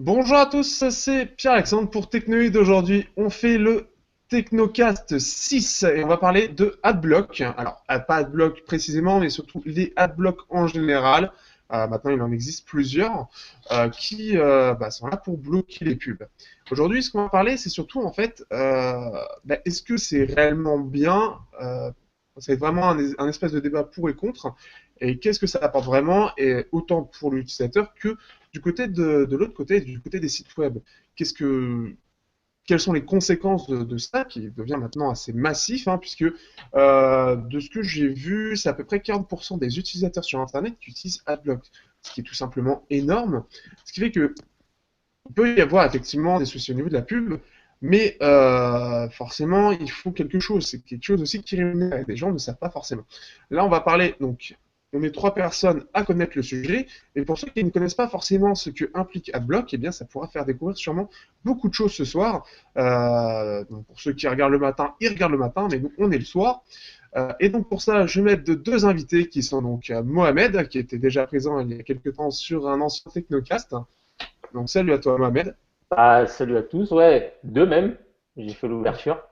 Bonjour à tous, c'est Pierre-Alexandre pour Technoïd. Aujourd'hui, on fait le Technocast 6 et on va parler de Adblock. Alors, pas Adblock précisément, mais surtout les Adblocks en général. Maintenant, il en existe plusieurs qui sont là pour bloquer les pubs. Aujourd'hui, ce qu'on va parler, c'est surtout en fait, est-ce que c'est réellement bien C'est vraiment un espèce de débat pour et contre. Et qu'est-ce que ça apporte vraiment, et autant pour l'utilisateur que du côté de l'autre côté, du côté des sites web. Qu'est-ce que, quelles sont les conséquences de ça, qui devient maintenant assez massif, hein, puisque de ce que j'ai vu, c'est à peu près 40% des utilisateurs sur Internet qui utilisent Adblock, ce qui est tout simplement énorme. Ce qui fait que il peut y avoir effectivement des soucis au niveau de la pub, mais forcément, il faut quelque chose. C'est quelque chose aussi qui rémunère et des gens ne savent pas forcément. Là, on va parler, donc, on est trois personnes à connaître le sujet, et pour ceux qui ne connaissent pas forcément ce que implique AdBlock, eh bien, ça pourra faire découvrir sûrement beaucoup de choses ce soir. Donc pour ceux qui regardent le matin, ils regardent le matin, mais nous, on est le soir. Et donc pour ça, je vais mettre deux invités qui sont donc Mohamed, qui était déjà présent il y a quelques temps sur un ancien Technocast. Donc salut à toi Mohamed. Salut à tous, ouais, deux même, j'ai fait l'ouverture.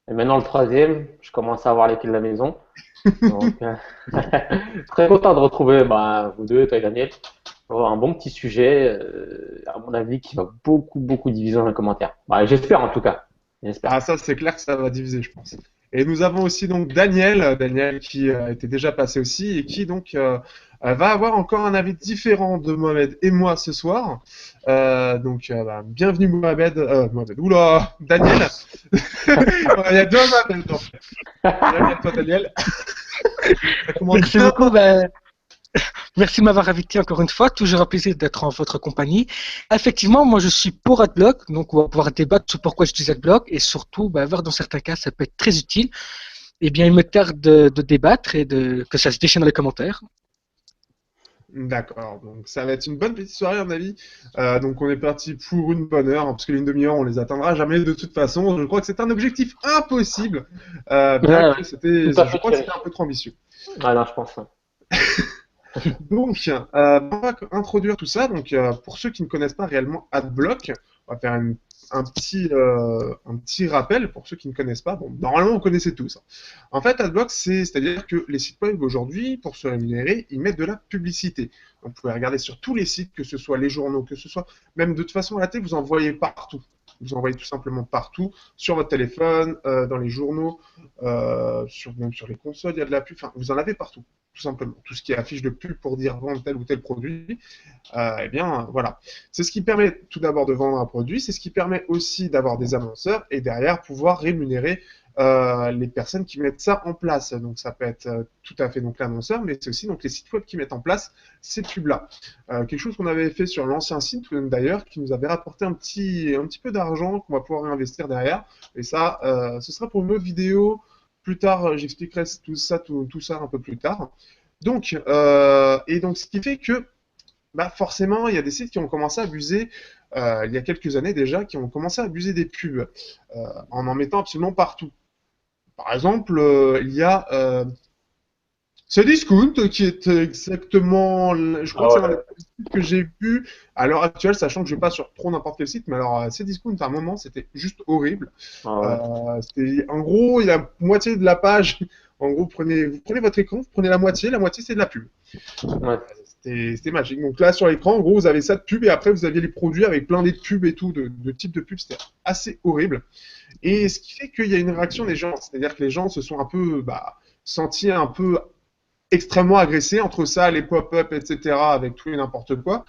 Et maintenant le troisième, je commence à avoir les clés de la maison. Donc, très content de retrouver vous deux, toi et Daniel, pour avoir un bon petit sujet, à mon avis, qui va beaucoup diviser dans les commentaires. J'espère en tout cas, j'espère. Ah ça c'est clair que ça va diviser je pense. Et nous avons aussi donc Daniel qui était déjà passé aussi et qui donc va avoir encore un avis différent de Mohamed et moi ce soir. Bienvenue Mohamed, oula, Daniel. Il y a deux Mohamed en fait. Bienvenue à toi Daniel. Ça commence Merci bien. beaucoup. Merci de m'avoir invité encore une fois. Toujours un plaisir d'être en votre compagnie. Effectivement, moi, je suis pour AdBlock. Donc, on va pouvoir débattre sur pourquoi j'utilise AdBlock et surtout, voir dans certains cas, ça peut être très utile. Eh bien, il me tarde de débattre et que ça se déchaîne dans les commentaires. D'accord, donc ça va être une bonne petite soirée à mon avis. Donc on est parti pour une bonne heure, hein, parce que une demi-heure on les atteindra jamais de toute façon. Je crois que c'est un objectif impossible, bien Ouais, que c'était, tout à je fait, crois que Thierry. c'était un peu trop ambitieux. Ouais, non, je pense, hein. Donc on va introduire tout ça. Donc pour ceux qui ne connaissent pas réellement AdBlock, on va faire un petit rappel pour ceux qui ne connaissent pas. Bon, normalement on connaissait tous, hein. En fait, AdBlock, c'est-à-dire que les sites web aujourd'hui, pour se rémunérer, ils mettent de la publicité. Donc, vous pouvez regarder sur tous les sites, que ce soit les journaux, que ce soit même de toute façon à la télé, vous en voyez partout. Vous en voyez tout simplement partout, sur votre téléphone, dans les journaux, même sur les consoles, il y a de la pub. Enfin, vous en avez partout, tout simplement. Tout ce qui est affiche de pub pour dire vendre tel ou tel produit, eh bien, voilà. C'est ce qui permet tout d'abord de vendre un produit, c'est ce qui permet aussi d'avoir des annonceurs et derrière pouvoir rémunérer les personnes qui mettent ça en place. Donc ça peut être tout à fait donc l'annonceur, mais c'est aussi donc les sites web qui mettent en place ces pubs-là. Quelque chose qu'on avait fait sur l'ancien site d'ailleurs, qui nous avait rapporté un petit peu d'argent qu'on va pouvoir réinvestir derrière. Et ça, ce sera pour une autre vidéo. Plus tard, j'expliquerai tout ça un peu plus tard. Donc, ce qui fait que forcément, il y a des sites qui ont commencé à abuser, il y a quelques années déjà, qui ont commencé à abuser des pubs en mettant absolument partout. Par exemple, il y a Cdiscount qui est exactement, je crois Ah que c'est l'un des ouais. premiers sites que j'ai vu à l'heure actuelle, sachant que je vais pas sur trop n'importe quel site, mais alors Cdiscount à un moment c'était juste horrible. Ah ouais. En gros, il y a la moitié de la page. En gros, vous prenez votre écran, vous prenez la moitié c'est de la pub. Ouais. C'était magique. Donc là, sur l'écran, en gros, vous avez ça de pub et après, vous aviez les produits avec plein de pubs et tout, de types de pubs. C'était assez horrible. Et ce qui fait qu'il y a une réaction des gens. C'est-à-dire que les gens se sont un peu sentis un peu extrêmement agressés entre ça, les pop-up, etc., avec tout et n'importe quoi.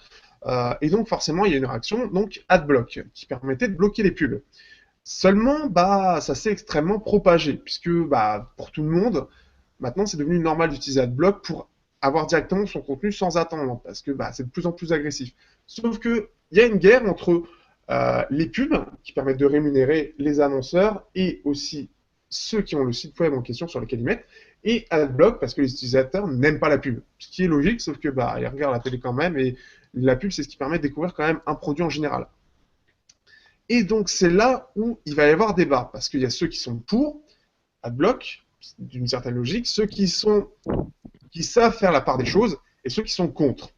Et donc, forcément, il y a une réaction, donc AdBlock, qui permettait de bloquer les pubs. Seulement, ça s'est extrêmement propagé, puisque pour tout le monde, maintenant, c'est devenu normal d'utiliser AdBlock pour avoir directement son contenu sans attendre, parce que c'est de plus en plus agressif. Sauf qu'il y a une guerre entre les pubs, qui permettent de rémunérer les annonceurs, et aussi ceux qui ont le site web en question sur lequel ils mettent, et AdBlock, parce que les utilisateurs n'aiment pas la pub. Ce qui est logique, sauf que ils regardent la télé quand même, et la pub, c'est ce qui permet de découvrir quand même un produit en général. Et donc, c'est là où il va y avoir débat, parce qu'il y a ceux qui sont pour AdBlock, d'une certaine logique, ceux qui savent faire la part des choses, et ceux qui sont contre.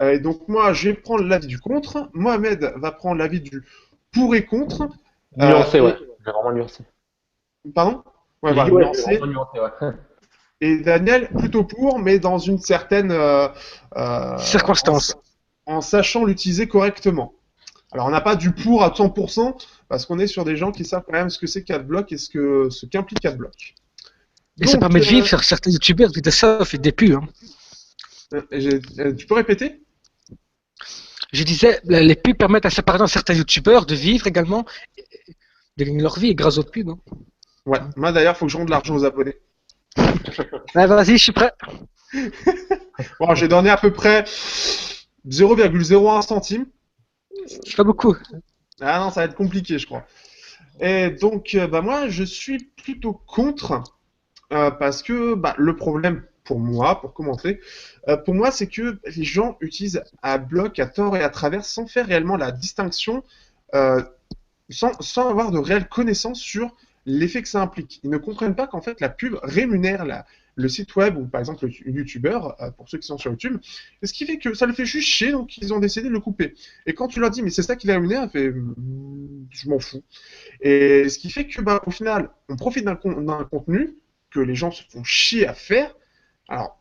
Et donc moi, je vais prendre l'avis du contre. Mohamed va prendre l'avis du pour et contre. Nuancé, Et ouais. J'ai vraiment nuancé. pardon? Ouais, J'ai voilà, dit, ouais, j'ai nuancé. vraiment nuancé, ouais. Et Daniel, plutôt pour, mais dans une certaine en, Circonstances. en sachant l'utiliser correctement. Alors, on n'a pas du pour à 100%, parce qu'on est sur des gens qui savent quand même ce que c'est qu'Adblock et ce qu'implique Adblock. Et ça Donc, permet de vivre sur certains youtubeurs, de ça, fait des pubs. Hein. tu peux répéter? Je disais, les pubs permettent à certains youtubeurs de vivre également, de gagner leur vie grâce aux pubs. Hein. Ouais, moi d'ailleurs, il faut que je rende l'argent aux abonnés. Ouais, vas-y, je suis prêt. Bon, j'ai donné à peu près 0,01 centime. C'est pas beaucoup. Ah non, ça va être compliqué, je crois. Et donc, bah, moi, je suis plutôt contre, parce que bah, le problème pour moi, pour commenter, pour moi, c'est que les gens utilisent Adblock à tort et à travers sans faire réellement la distinction, euh, sans avoir de réelle connaissance sur l'effet que ça implique. Ils ne comprennent pas qu'en fait, la pub rémunère le site web ou par exemple le youtubeur, pour ceux qui sont sur YouTube, et ce qui fait que ça le fait juste chier, donc ils ont décidé de le couper. Et quand tu leur dis, mais c'est ça qui les rémunère, elle fait, je m'en fous. Et ce qui fait que, bah, au final, on profite d'un contenu que les gens se font chier à faire, alors,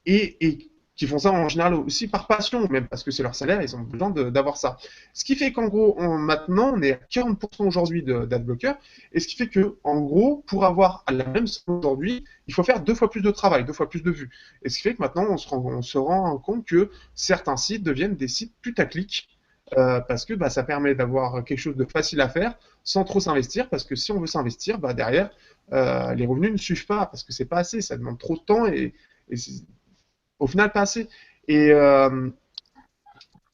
et qui font ça en général aussi par passion, même parce que c'est leur salaire, ils ont besoin d'avoir ça. Ce qui fait qu'en gros, maintenant, on est à 40% aujourd'hui d'adblocker, et ce qui fait que, en gros, pour avoir la même somme aujourd'hui, il faut faire 2 fois plus de travail, 2 fois plus de vues. Et ce qui fait que maintenant, on se rend compte que certains sites deviennent des sites putaclic, parce que bah, ça permet d'avoir quelque chose de facile à faire sans trop s'investir, parce que si on veut s'investir, bah, derrière, les revenus ne suivent pas, parce que c'est pas assez, ça demande trop de temps et au final pas assez. Et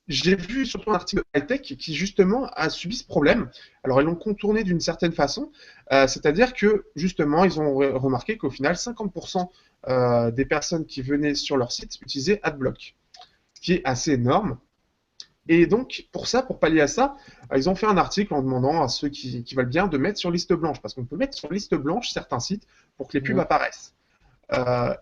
j'ai vu surtout un article de high-tech qui justement a subi ce problème. Alors ils l'ont contourné d'une certaine façon, c'est-à-dire que justement ils ont remarqué qu'au final 50% des personnes qui venaient sur leur site utilisaient Adblock, ce qui est assez énorme. Et donc, pour ça, pour pallier à ça, ils ont fait un article en demandant à ceux qui veulent bien de mettre sur liste blanche, parce qu'on peut mettre sur liste blanche certains sites pour que les pubs Mhm. apparaissent.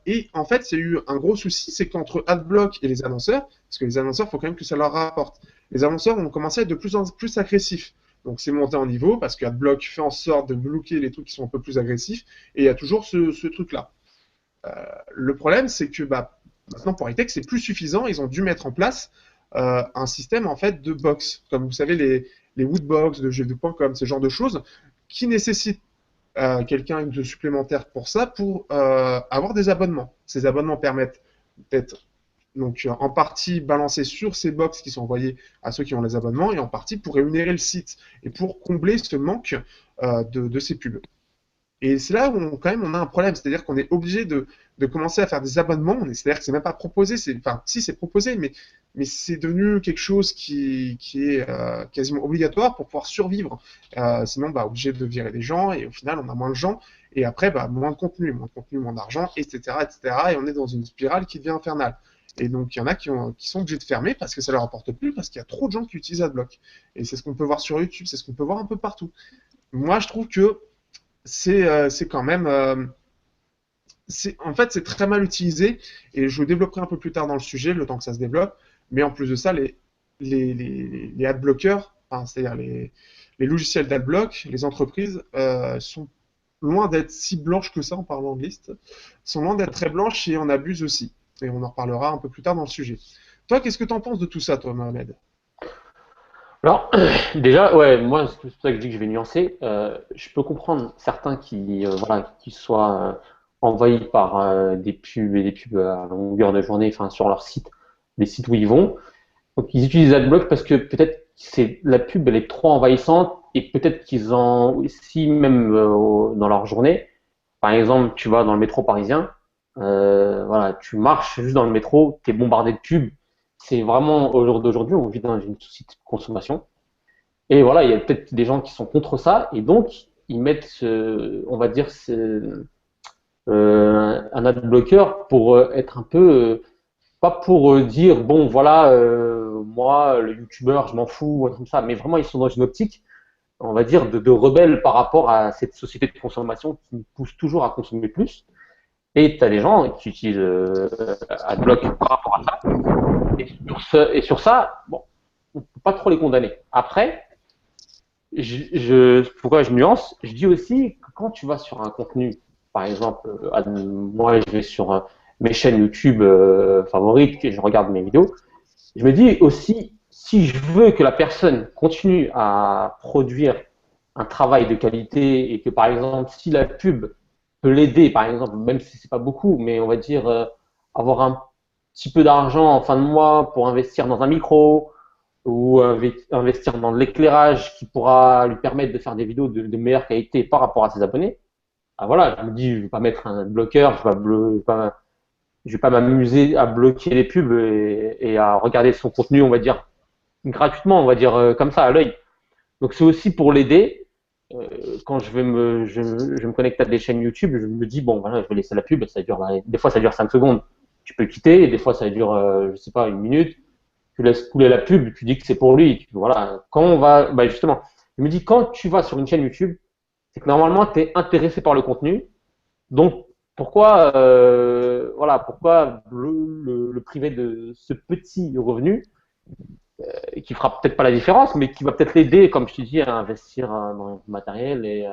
Et en fait, il y a eu un gros souci, c'est qu'entre Adblock et les annonceurs, parce que les annonceurs, il faut quand même que ça leur rapporte, les annonceurs ont commencé à être de plus en plus agressifs. Donc c'est monté en niveau, parce que Adblock fait en sorte de bloquer les trucs qui sont un peu plus agressifs, et il y a toujours ce truc-là. Le problème, c'est que bah, maintenant pour high-tech, c'est plus suffisant. Ils ont dû mettre en place un système en fait de box, comme vous savez les woodbox de jeux.com, ce genre de choses, qui nécessitent quelqu'un de supplémentaire pour ça, pour avoir des abonnements. Ces abonnements permettent d'être donc en partie balancés sur ces box qui sont envoyés à ceux qui ont les abonnements, et en partie pour rémunérer le site et pour combler ce manque de ces pubs. Et c'est là où quand même on a un problème, c'est-à-dire qu'on est obligé de commencer à faire des abonnements, c'est-à-dire que c'est même pas proposé, enfin si c'est proposé, mais c'est devenu quelque chose qui est quasiment obligatoire pour pouvoir survivre. Sinon, bah, obligé de virer des gens, et au final on a moins de gens, et après bah, moins de contenu, moins d'argent, etc., etc. Et on est dans une spirale qui devient infernale. Et donc il y en a qui sont obligés de fermer parce que ça leur apporte plus, parce qu'il y a trop de gens qui utilisent Adblock. Et c'est ce qu'on peut voir sur YouTube, c'est ce qu'on peut voir un peu partout. Moi je trouve que c'est quand même. En fait, c'est très mal utilisé, et je développerai un peu plus tard dans le sujet, le temps que ça se développe. Mais en plus de ça, les adblockers, enfin, c'est-à-dire les logiciels d'adblock, les entreprises, sont loin d'être si blanches que ça en parlant de liste, sont loin d'être très blanches et on abuse aussi. Et on en reparlera un peu plus tard dans le sujet. Toi, qu'est-ce que tu en penses de tout ça, toi, Mohamed? Alors, déjà, ouais, moi, c'est pour ça que je dis que je vais nuancer. Je peux comprendre certains voilà, qui soient envahis par des pubs et des pubs à longueur de journée, enfin, sur leur site, les sites où ils vont. Donc, ils utilisent AdBlock parce que peut-être la pub, elle est trop envahissante et peut-être qu'ils en, aussi même dans leur journée. Par exemple, tu vas dans le métro parisien, voilà, tu marches juste dans le métro, tu es bombardé de pubs. C'est vraiment, au jour d'aujourd'hui, on vit dans une société de consommation. Et voilà, il y a peut-être des gens qui sont contre ça, et donc ils mettent, on va dire, un adblocker pour être un peu, pas pour dire, bon, voilà, moi, le youtubeur, je m'en fous, ou un truc comme ça, mais vraiment, ils sont dans une optique, on va dire, de rebelle par rapport à cette société de consommation qui nous pousse toujours à consommer plus. Et tu as des gens qui utilisent AdBlock par rapport à ça. Et sur sur ça, bon, on peut pas trop les condamner. Après, pourquoi je nuance? Je dis aussi que quand tu vas sur un contenu, par exemple, moi je vais sur mes chaînes YouTube favorites, et je regarde mes vidéos, je me dis aussi, si je veux que la personne continue à produire un travail de qualité et que par exemple, si la pub peut l'aider, par exemple, même si c'est pas beaucoup, mais on va dire avoir un petit peu d'argent en fin de mois pour investir dans un micro ou investir dans de l'éclairage qui pourra lui permettre de faire des vidéos de meilleure qualité par rapport à ses abonnés. Ah voilà, je me dis, je vais pas mettre un bloqueur, je vais pas m'amuser à bloquer les pubs et à regarder son contenu, on va dire gratuitement, on va dire comme ça à l'œil. Donc c'est aussi pour l'aider. Quand je me connecte à des chaînes YouTube, je me dis bon voilà, je vais laisser la pub, ça dure, des fois ça dure 5 secondes, tu peux quitter, et des fois ça dure je sais pas une minute, tu laisses couler la pub, tu dis que c'est pour lui, voilà. Quand on va, justement, je me dis quand tu vas sur une chaîne YouTube, c'est que normalement tu es intéressé par le contenu, donc pourquoi pourquoi le priver de ce petit revenu qui fera peut-être pas la différence, mais qui va peut-être l'aider, comme je te dis, à investir dans le matériel et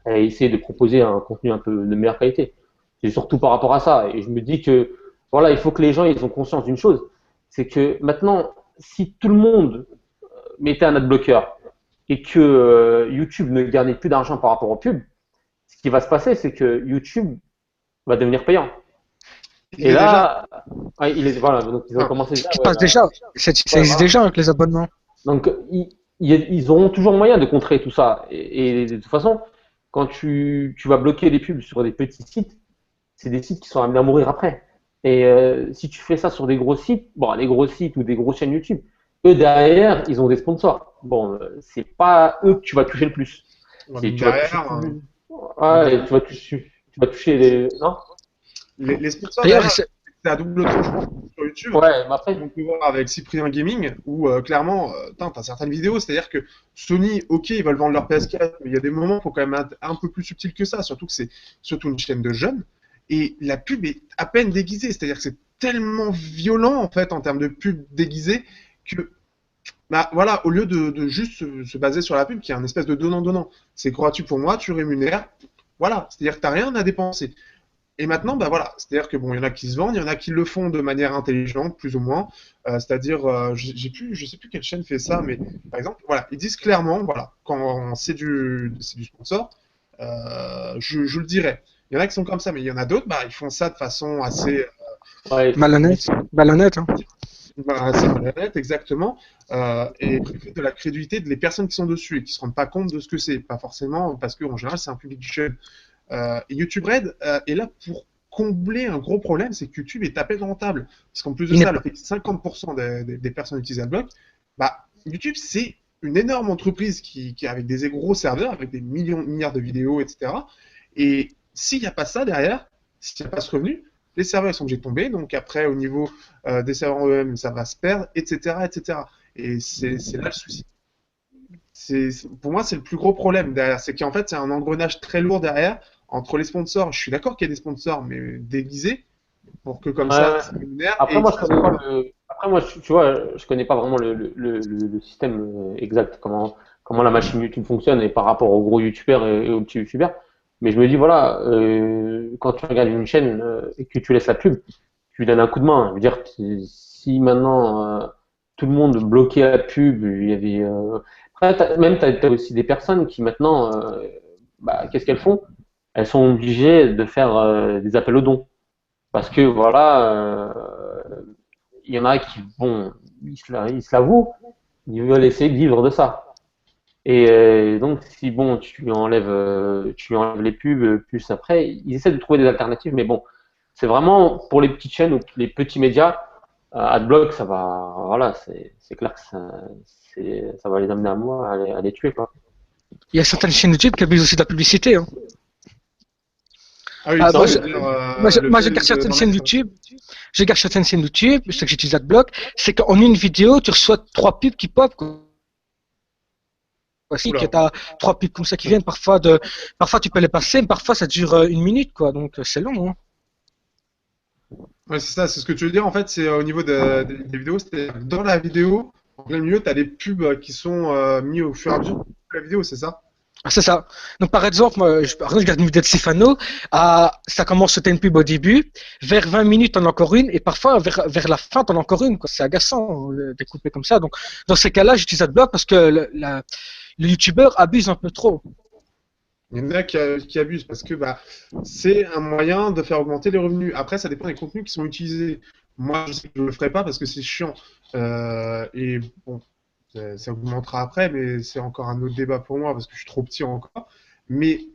à essayer de proposer un contenu un peu de meilleure qualité. C'est surtout par rapport à ça. Et je me dis que voilà, il faut que les gens ils ont conscience d'une chose, c'est que maintenant, si tout le monde mettait un adblocker et que YouTube ne gagnait plus d'argent par rapport aux pubs, ce qui va se passer, c'est que YouTube va devenir payant. Et là, voilà, donc ils ont commencé déjà. Qui passe déjà, ça existe déjà avec les abonnements. Donc ils auront toujours moyen de contrer tout ça. Et de toute façon, quand tu vas bloquer les pubs sur des petits sites, c'est des sites qui sont amenés à mourir après. Et si tu fais ça sur des gros sites, les gros sites ou des grosses chaînes YouTube, eux derrière, ils ont des sponsors. Bon, c'est pas eux que tu vas toucher le plus. Ouais, tu vas toucher les. Non. Les sponsors, c'est à double tranchant sur YouTube. Ouais, mais après. On peut voir avec Cyprien Gaming où clairement, t'as certaines vidéos, c'est-à-dire que Sony, ok, ils veulent vendre leur PS4, mais il y a des moments où il faut quand même être un peu plus subtil que ça, surtout que c'est surtout une chaîne de jeunes. Et la pub est à peine déguisée, c'est-à-dire que c'est tellement violent en fait en termes de pub déguisée que voilà, au lieu de juste se baser sur la pub, qui est un espèce de donnant-donnant, c'est gratuit pour moi, tu rémunères, voilà, c'est-à-dire que t'as rien à dépenser. Et maintenant, voilà, c'est-à-dire que bon, il y en a qui se vendent, il y en a qui le font de manière intelligente, plus ou moins. C'est-à-dire, je sais plus quelle chaîne fait ça, mais par exemple, voilà, ils disent clairement, voilà, quand c'est du sponsor, je le dirais. Il y en a qui sont comme ça, mais il y en a d'autres, ils font ça de façon assez malhonnête, hein. Assez malhonnête, exactement, et préfèrent de la crédulité de les personnes qui sont dessus et qui se rendent pas compte de ce que c'est, pas forcément parce qu'en général c'est un public jeune. Et YouTube Red est là pour combler un gros problème, c'est que YouTube est à peine rentable. Parce qu'en plus de ça, 50% des personnes utilisent AdBlock. YouTube, c'est une énorme entreprise qui avec des gros serveurs, avec des milliards de vidéos, etc. Et s'il n'y a pas ça derrière, s'il n'y a pas ce revenu, les serveurs sont obligés de tomber. Donc après, au niveau des serveurs eux-mêmes, ça va se perdre, etc. etc. Et c'est là le souci. Pour moi, c'est le plus gros problème derrière. C'est qu'en fait, c'est un engrenage très lourd derrière entre les sponsors. Je suis d'accord qu'il y a des sponsors, mais déguisés, pour que comme ça rémunère. Après, moi, tu vois, je connais pas vraiment le système exact, comment la machine YouTube fonctionne et par rapport aux gros youtubeurs et aux petits youtubeurs. Mais je me dis, voilà, quand tu regardes une chaîne et que tu laisses la pub, tu lui donnes un coup de main. Je veux dire, si maintenant tout le monde bloquait la pub, il y avait. Après, t'as aussi des personnes qui maintenant, qu'est-ce qu'elles font? Elles sont obligées de faire des appels aux dons. Parce que voilà, il y en a qui, bon, ils se l'avouent, ils veulent essayer de vivre de ça. Et donc, si bon, tu lui enlèves les pubs, plus après, ils essaient de trouver des alternatives, mais bon, c'est vraiment pour les petites chaînes ou les petits médias, Adblock, ça va, voilà, c'est clair que ça va les amener à moi, à les tuer, quoi. Il y a certaines chaînes YouTube qui abusent aussi de la publicité, hein. Ah oui, moi, je garde certaines chaînes YouTube. Je garde certaines chaînes YouTube, je sais que j'utilise AdBlock. C'est qu'en une vidéo, tu reçois 3 pubs qui pop, quoi. Aussi, que tu as 3 pubs comme ça qui viennent. Parfois, tu peux les passer, mais parfois ça dure 1 minute, quoi. Donc, c'est long, hein. Ouais, c'est ça, c'est ce que tu veux dire. En fait, c'est au niveau des vidéos, c'est dans la vidéo, en plein milieu, tu as des pubs qui sont mis au fur et à mesure de la vidéo, c'est ça? Ah, c'est ça. Donc, par exemple, moi, par exemple, je regarde une vidéo de Stefano, ça commence, c'était une pub au début, vers 20 minutes, t'en as encore une, et parfois, vers la fin, t'en as encore une, quoi. C'est agaçant, de couper comme ça. Donc, dans ces cas-là, j'utilise AdBlock parce que le YouTuber abuse un peu trop. Il y en a qui abusent parce que bah, c'est un moyen de faire augmenter les revenus. Après, ça dépend des contenus qui sont utilisés. Moi, je sais que je le ferai pas parce que c'est chiant. Et bon, ça augmentera après, mais c'est encore un autre débat pour moi parce que je suis trop petit encore. Mais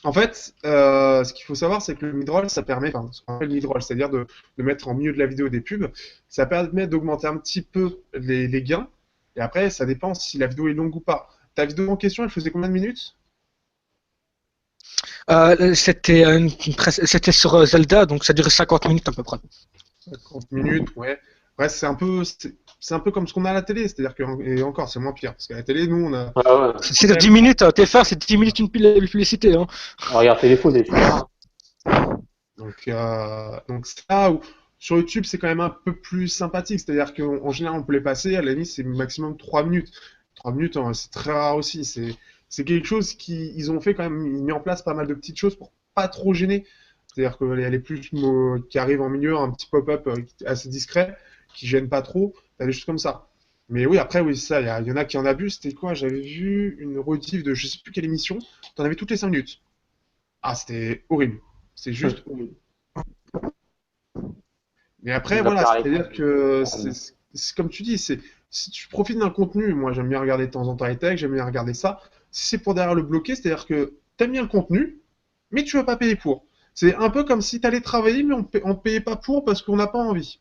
en fait, ce qu'il faut savoir, c'est que le mid-roll, ça permet, enfin, ce qu'on appelle le mid-roll, c'est-à-dire de mettre en milieu de la vidéo des pubs, ça permet d'augmenter un petit peu les gains. Et après, ça dépend si la vidéo est longue ou pas. Ta vidéo en question, elle faisait combien de minutes? C'était sur Zelda, donc ça durait 50 minutes à peu près. 50 minutes, ouais. Ouais, c'est un peu comme ce qu'on a à la télé, c'est-à-dire que, et encore, c'est moins pire, parce qu'à la télé, nous, on a. Ouais, ouais. C'est de 10 minutes, TF1, c'est 10 minutes une publicité, hein. Regarde téléphone, etc. Donc ça, sur YouTube, c'est quand même un peu plus sympathique, c'est-à-dire qu'en général, on peut les passer, à la limite, c'est maximum 3 minutes. 3 minutes, hein, c'est très rare aussi. C'est quelque chose qu'ils ont fait quand même, ils ont mis en place pas mal de petites choses pour pas trop gêner. C'est-à-dire qu'il y a les plus qui arrivent en milieu, un petit pop-up assez discret, qui gêne pas trop, t'as des choses comme ça. Mais oui, après, oui, ça, il y en a qui en abusent. C'était quoi? J'avais vu une rediff de je sais plus quelle émission, t'en avais toutes les 5 minutes. Ah, c'était horrible. C'est juste horrible. Mais après, D'accord voilà, avec toi. c'est-à-dire que c'est comme tu dis, c'est si tu profites d'un contenu, moi j'aime bien regarder de temps en temps les techs, j'aime bien regarder ça. Si c'est pour derrière le bloquer, c'est-à-dire que t'aimes bien le contenu, mais tu vas pas payer pour. C'est un peu comme si t'allais travailler, mais on payait pas pour parce qu'on n'a pas envie.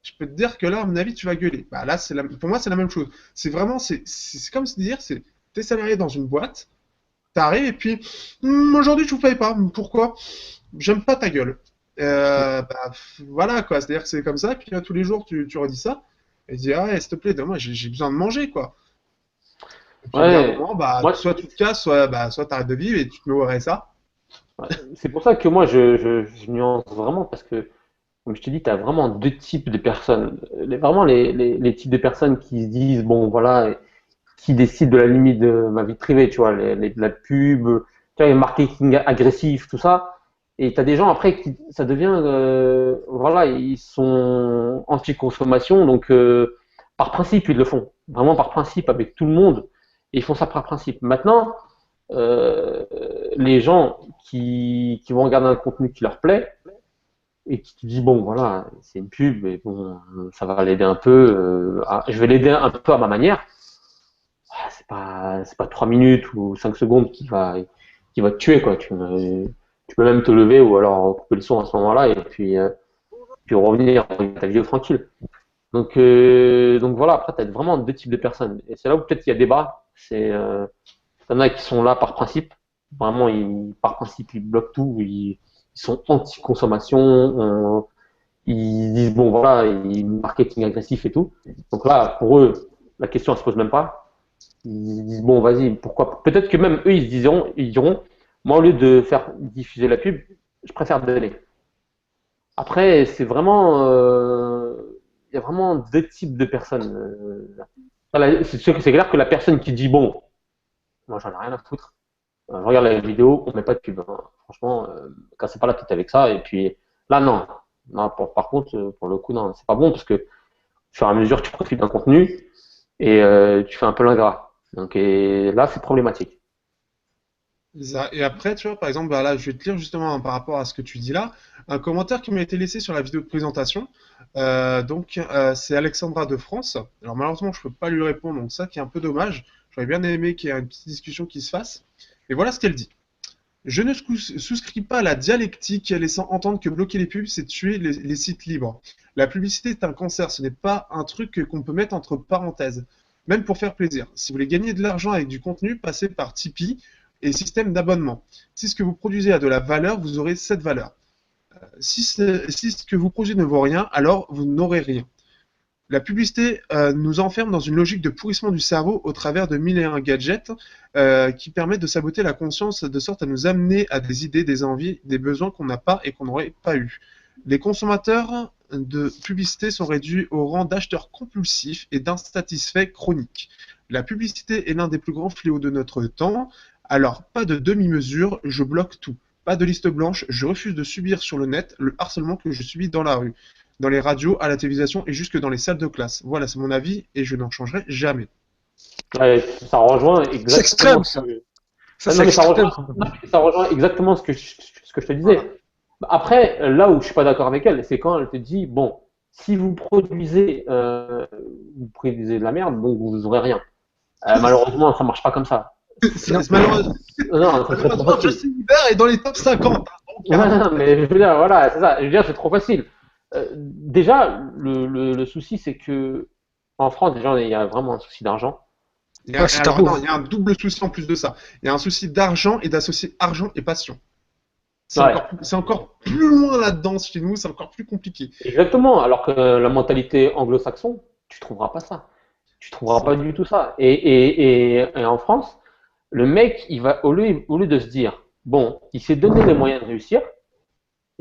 Je peux te dire que là, à mon avis, tu vas gueuler. Bah là, pour moi, c'est la même chose. C'est vraiment, c'est comme se dire, t'es salarié dans une boîte, t'arrives et puis, aujourd'hui, je vous paye pas. Pourquoi? J'aime pas ta gueule. Voilà quoi, c'est-à-dire que c'est comme ça, puis là, tous les jours tu redis ça, et tu dis ah ouais, s'il te plaît, donne-moi, j'ai besoin de manger quoi. Et puis au bout d'un Ouais, moment, bah, moi, soit tu te casses, soit t'arrêtes de vivre et tu te mets au RSA. ouais, c'est pour ça que moi, je nuance vraiment parce que, comme je te dis, tu as vraiment deux types de personnes. Vraiment, les types de personnes qui se disent, bon, voilà, qui décident de la limite de ma vie privée, tu vois, la pub, tu vois, le marketing agressif, tout ça. Et tu as des gens après qui, ça devient, voilà, ils sont anti-consommation, donc par principe, ils le font. Vraiment par principe, avec tout le monde. Et ils font ça par principe. Maintenant, euh, les gens qui vont regarder un contenu qui leur plaît et qui te disent bon voilà c'est une pub et bon ça va l'aider un peu je vais l'aider un peu à ma manière. C'est pas 3 minutes ou 5 secondes qui va te tuer quoi. Tu peux même te lever ou alors couper le son à ce moment-là et puis revenir à ta vidéo tranquille. Donc voilà, après, tu as vraiment deux types de personnes. Et c'est là où peut-être il y a débat. T'en as qui sont là par principe. Vraiment, par principe, ils bloquent tout. Ils sont anti-consommation. Ils disent, bon, voilà, marketing agressif et tout. Donc là, pour eux, la question, elle se pose même pas. Ils disent, bon, vas-y, pourquoi? Peut-être que même eux, ils diront, moi, au lieu de faire diffuser la pub, je préfère donner. Après, il y a vraiment deux types de personnes. Voilà, c'est clair que la personne qui dit bon, moi j'en ai rien à foutre, je regarde la vidéo, on met pas de pub, hein. Franchement, cassez pas la tête avec ça. Et puis là, non. Non, par contre, pour le coup, non, c'est pas bon parce que au fur et à mesure, tu profites d'un contenu et tu fais un peu l'ingrat. Donc et là, c'est problématique. Et après, tu vois, par exemple, bah là, je vais te lire justement par rapport à ce que tu dis là, un commentaire qui m'a été laissé sur la vidéo de présentation. C'est Alexandra de France. Alors malheureusement, je peux pas lui répondre, donc ça qui est un peu dommage. J'aurais bien aimé qu'il y ait une petite discussion qui se fasse. Et voilà ce qu'elle dit. Je ne souscris pas à la dialectique laissant entendre que bloquer les pubs, c'est tuer les sites libres. La publicité est un cancer, ce n'est pas un truc qu'on peut mettre entre parenthèses, même pour faire plaisir. Si vous voulez gagner de l'argent avec du contenu, passez par Tipeee et système d'abonnement. Si ce que vous produisez a de la valeur, vous aurez cette valeur. Si ce que vous produisez ne vaut rien, alors vous n'aurez rien. La publicité nous enferme dans une logique de pourrissement du cerveau au travers de mille et un gadgets qui permettent de saboter la conscience de sorte à nous amener à des idées, des envies, des besoins qu'on n'a pas et qu'on n'aurait pas eu. Les consommateurs de publicité sont réduits au rang d'acheteurs compulsifs et d'insatisfaits chroniques. La publicité est l'un des plus grands fléaux de notre temps. Alors, pas de demi-mesure, je bloque tout. Pas de liste blanche, je refuse de subir sur le net le harcèlement que je subis dans la rue, dans les radios, à la télévision et jusque dans les salles de classe. Voilà, c'est mon avis et je n'en changerai jamais. Ouais, ça rejoint C'est exactement extrême, ce ça. que... Ça, Non, c'est mais ça extrême. rejoint, non, mais ça rejoint exactement ce que je te disais. Voilà. Après, là où je suis pas d'accord avec elle, c'est quand elle te dit, bon, si vous produisez de la merde, donc vous aurez rien. Malheureusement, ça marche pas comme ça. Non. Malheureusement, Non, ça serait trop facile. Justin Bieber est dans les top 50. Donc, Non, mais je veux dire, voilà, c'est ça. Je veux dire, c'est trop facile. Déjà, le souci, c'est que en France, déjà, il y a vraiment un souci d'argent. Ouais, c'est alors, tabou. attends, il y a un double souci en plus de ça. Il y a un souci d'argent et d'associer argent et passion. Ouais, C'est encore plus loin là-dedans chez nous, c'est encore plus compliqué. exactement. Alors que la mentalité anglo-saxon, tu trouveras pas ça. Tu trouveras pas du tout ça. Et en France, le mec, il va, au lieu de se dire, bon, il s'est donné les moyens de réussir,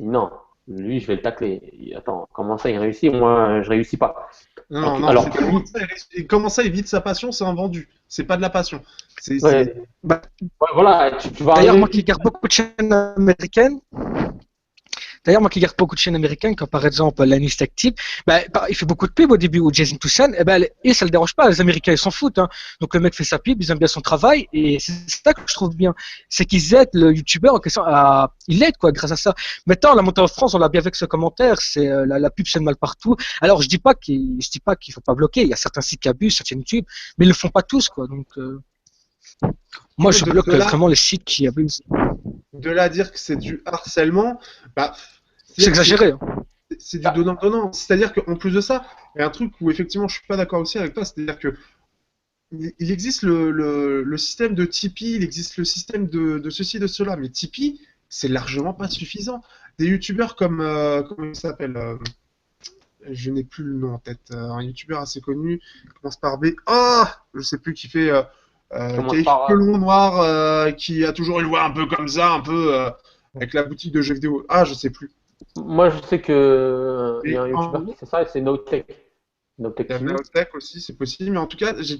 et non, lui, je vais le tacler. Attends, comment ça, il réussit? Moi, je réussis pas. Non, non, Alors c'est que lui, comment ça évite sa passion, c'est un vendu. C'est pas de la passion. ouais, Bah, ouais, voilà, tu vas d'ailleurs, arriver. moi qui regarde beaucoup de chaînes américaines, comme par exemple l'Anis Tech Tip, il fait beaucoup de pubs au début, ou Jason Toussaint, et ça le dérange pas, les Américains ils s'en foutent, hein. Donc le mec fait sa pub, ils aiment bien son travail, et c'est ça que je trouve bien, c'est qu'ils aident le youtubeur en question il l'aide quoi, grâce à ça. Maintenant, la montée en France, on l'a bien avec ce commentaire, c'est la pub c'est mal partout. Alors je dis pas qu'il faut pas bloquer, il y a certains sites qui abusent, certaines YouTube, mais ils le font pas tous quoi, donc moi je bloque vraiment les sites qui abusent. De là à dire que c'est du harcèlement, bah, C'est exagéré, hein. c'est du donnant-donnant. C'est-à-dire qu'en plus de ça, il y a un truc où effectivement je suis pas d'accord aussi avec toi, c'est-à-dire que il existe le système de Tipeee, il existe le système de ceci, de cela, mais Tipeee, c'est largement pas suffisant. Des youtubeurs comme, comment il s'appelle je n'ai plus le nom en tête, un youtubeur assez connu, qui commence par B. Oh, je sais plus, qui fait, qui a les cheveux longs noirs, qui a toujours une voix un peu comme ça, un peu avec la boutique de jeux vidéo. Ah, je sais plus. Moi, je sais que il y Et a un YouTuber qui fait ça, et c'est NoTech. NoTech il y a TV. Naotech aussi, c'est possible, mais en tout cas, j'ai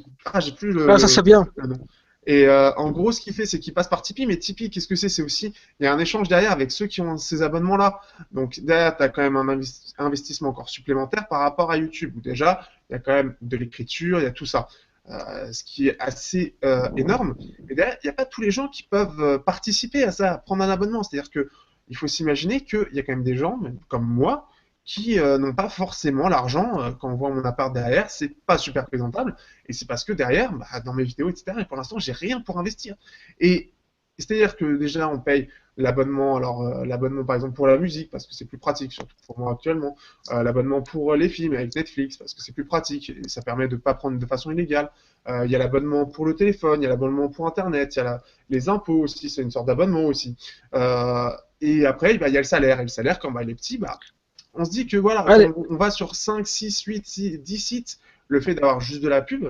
plus Ah, ça c'est bien. le nom. Et en gros, ce qu'il fait, c'est qu'il passe par Tipeee, mais Tipeee, qu'est-ce que c'est? C'est aussi, il y a un échange derrière avec ceux qui ont ces abonnements-là. Donc derrière, tu as quand même un investissement encore supplémentaire par rapport à YouTube, où déjà, il y a quand même de l'écriture, il y a tout ça. Ce qui est assez énorme. Mais derrière, il n'y a pas tous les gens qui peuvent participer à ça, prendre un abonnement. C'est-à-dire que il faut s'imaginer qu'il y a quand même des gens, même comme moi, qui n'ont pas forcément l'argent. Quand on voit mon appart derrière, c'est pas super présentable. Et c'est parce que derrière, bah, dans mes vidéos, etc., et pour l'instant, j'ai rien pour investir. Et c'est-à-dire que déjà, on paye l'abonnement, alors l'abonnement par exemple pour la musique, parce que c'est plus pratique, surtout pour moi actuellement. L'abonnement pour les films avec Netflix, parce que c'est plus pratique et ça permet de ne pas prendre de façon illégale. Il y a l'abonnement pour le téléphone, il y a l'abonnement pour Internet, il y a les impôts aussi, c'est une sorte d'abonnement aussi. Et après, bah, il y a le salaire. Et le salaire, quand bah, il est petit, bah, on se dit que voilà, on va sur 5, 6, 8, 10 sites, le fait d'avoir juste de la pub,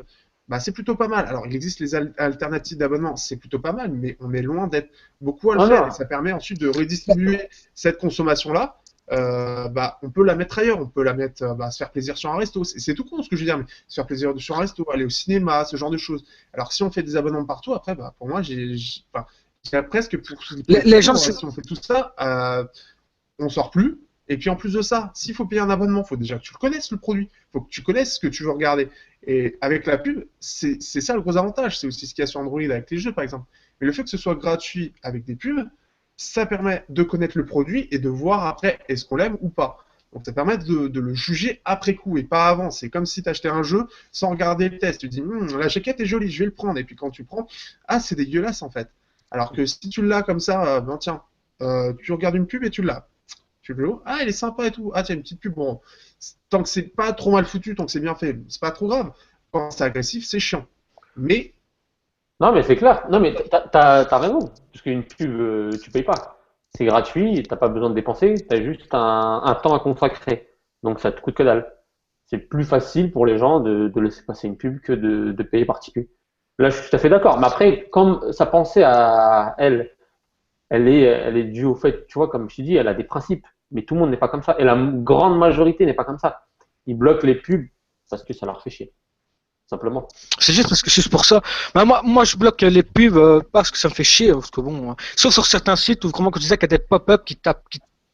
bah, c'est plutôt pas mal. Alors, il existe les alternatives d'abonnement, c'est plutôt pas mal, mais on est loin d'être beaucoup à le faire. Et ça permet ensuite de redistribuer cette consommation-là. Bah, on peut la mettre ailleurs, on peut la mettre, se faire plaisir sur un resto. C'est tout con ce que je veux dire, mais se faire plaisir sur un resto, aller au cinéma, ce genre de choses. Alors, si on fait des abonnements partout, après, bah, pour moi, j'ai presque pour les gens, si on fait tout ça, on sort plus. Et puis en plus de ça, s'il faut payer un abonnement, il faut déjà que tu le connaisses le produit, il faut que tu connaisses ce que tu veux regarder. Et avec la pub, c'est ça le gros avantage. C'est aussi ce qu'il y a sur Android avec les jeux par exemple. Mais le fait que ce soit gratuit avec des pubs, ça permet de connaître le produit et de voir après est-ce qu'on l'aime ou pas. Donc ça permet de le juger après coup et pas avant. C'est comme si tu achetais un jeu sans regarder le test. Tu dis la jaquette est jolie, je vais le prendre. Et puis quand tu prends, ah c'est dégueulasse en fait. Alors que si tu l'as comme ça, ben tiens, tu regardes une pub et tu l'as. Tu veux, ah, elle est sympa et tout. Ah, tiens, une petite pub. Bon, tant que c'est pas trop mal foutu, tant que c'est bien fait, c'est pas trop grave. Quand c'est agressif, c'est chiant. Mais. Non, mais c'est clair. Non, mais t'as raison. Parce qu'une pub, tu payes pas. C'est gratuit, t'as pas besoin de dépenser, t'as juste un temps à consacrer. Donc ça te coûte que dalle. C'est plus facile pour les gens de laisser passer une pub que de payer par Tipeee. Là, je suis tout à fait d'accord. Mais après, comme sa pensée à elle, elle est due au fait, tu vois, comme je t'ai dit, elle a des principes. Mais tout le monde n'est pas comme ça. Et la grande majorité n'est pas comme ça. Ils bloquent les pubs parce que ça leur fait chier. Simplement. C'est juste parce que c'est pour ça. Bah, moi, je bloque les pubs parce que ça me fait chier. Parce que bon, sauf sur certains sites où vraiment, comme je disais, qu'il y a des pop-up qui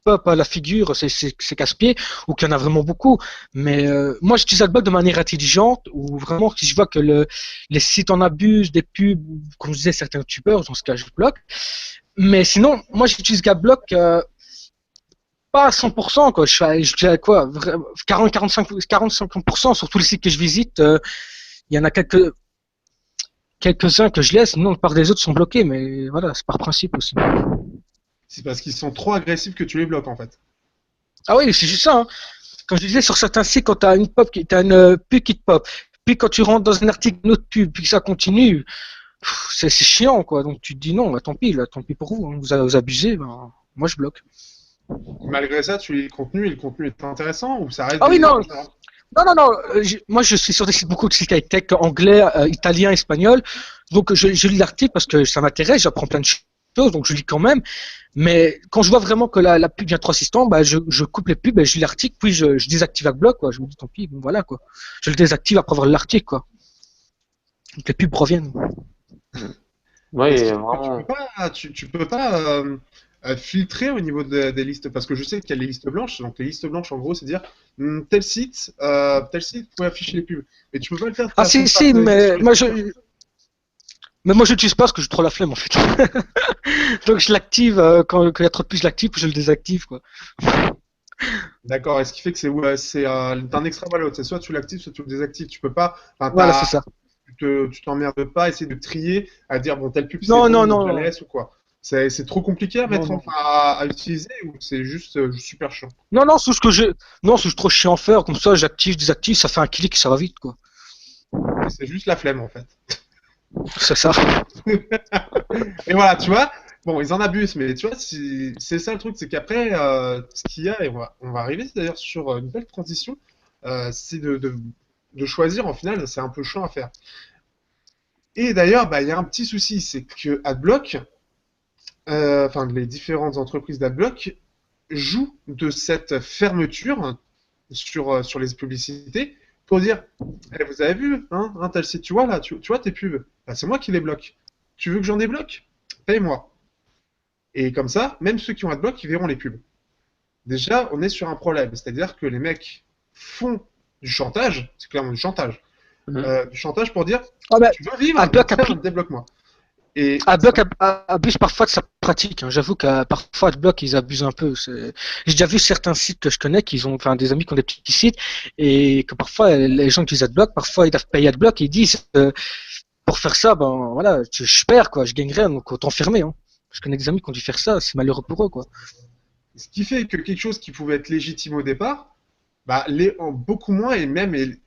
pop à la figure, c'est casse-pied, ou qu'il y en a vraiment beaucoup. Mais moi, j'utilise AdBlock de manière intelligente, ou vraiment, si je vois que les sites en abusent des pubs, ou, comme je disais, certains youtubeurs, dans ce cas, je bloque. Mais sinon, moi, j'utilise AdBlock pas à 100%, quoi. Je dirais quoi, 40-45% sur tous les sites que je visite. Il y en a quelques-uns que je laisse, sinon la part des autres sont bloqués, mais voilà, c'est par principe aussi. C'est parce qu'ils sont trop agressifs que tu les bloques en fait. Ah oui, c'est juste ça, hein. Comme je disais, sur certains sites, quand t'as une pub qui te pop, puis quand tu rentres dans un article, une autre pub, puis que ça continue, c'est chiant, quoi. Donc tu te dis non, bah, tant pis pour vous, hein. Vous abusez, ben, moi je bloque. Malgré ça, tu lis le contenu est intéressant ou ça reste Ah oui, des... non, non, moi je suis sur beaucoup de sites high-tech anglais, italien, espagnol, donc je lis l'article parce que ça m'intéresse, j'apprends plein de choses, donc je lis quand même, mais quand je vois vraiment que la pub vient trop assistant, bah je coupe les pubs et je lis l'article, puis je désactive AdBlock, quoi, je me dis tant pis, bon voilà, quoi. Je le désactive après avoir lu l'article, quoi. Donc les pubs reviennent. Oui, Est-ce que vraiment. tu peux pas filtrer au niveau des listes? Parce que je sais qu'il y a les listes blanches. Donc les listes blanches, en gros, c'est dire tel site pouvait afficher les pubs. Mais tu peux pas le faire de Ah façon si, personnalisée sur les sites. mais moi je l'utilise pas parce que j'ai trop la flemme en fait. Donc je l'active quand il y a trop de pubs, je l'active puis je le désactive, quoi. D'accord. Et ce qui fait que c'est d'un extrême à l'autre. C'est soit tu l'actives, soit tu le désactives. Tu peux pas. Enfin, Voilà, c'est ça. tu t'emmerdes pas, essayer de trier, à dire bon, telle pub c'est Non, non, bon, je la non, laisse ou quoi. C'est trop compliqué à non, mettre non. à utiliser ou c'est juste super chiant. Non, non, c'est trop chiant à faire, comme ça j'active, désactive, ça fait un clic, ça va vite, quoi. Et c'est juste la flemme en fait. C'est ça. Et voilà, tu vois, bon, ils en abusent, mais tu vois, c'est ça le truc, c'est qu'après, ce qu'il y a, et on va arriver d'ailleurs sur une belle transition, c'est de choisir, en final, c'est un peu chiant à faire. Et d'ailleurs, bah, il y a un petit souci, c'est que AdBlock, enfin, les différentes entreprises d'AdBlock, jouent de cette fermeture sur les publicités pour dire, eh, vous avez vu, hein, un tel site, tu vois là, tu vois tes pubs, bah, c'est moi qui les bloque. Tu veux que j'en débloque? Paye-moi. Et comme ça, même ceux qui ont AdBlock, ils verront les pubs. Déjà, on est sur un problème. C'est-à-dire que les mecs font du chantage, c'est clairement Mhm. du chantage pour dire, Ah ben, tu veux vivre, AdBlock a tiens, pris. débloque-moi. Et AdBlock abuse parfois de sa pratique, hein. J'avoue que parfois AdBlock ils abusent un peu. J'ai déjà vu certains sites que je connais enfin des amis qui ont des petits sites et que parfois les gens qui utilisent AdBlock, parfois ils doivent payer AdBlock et ils disent pour faire ça, ben voilà, je perds quoi, je gagne rien, donc autant fermer, hein. Je connais des amis qui ont dû faire ça, c'est malheureux pour eux, quoi. ce qui fait que quelque chose qui pouvait être légitime au départ, bah, l'est beaucoup moins et même est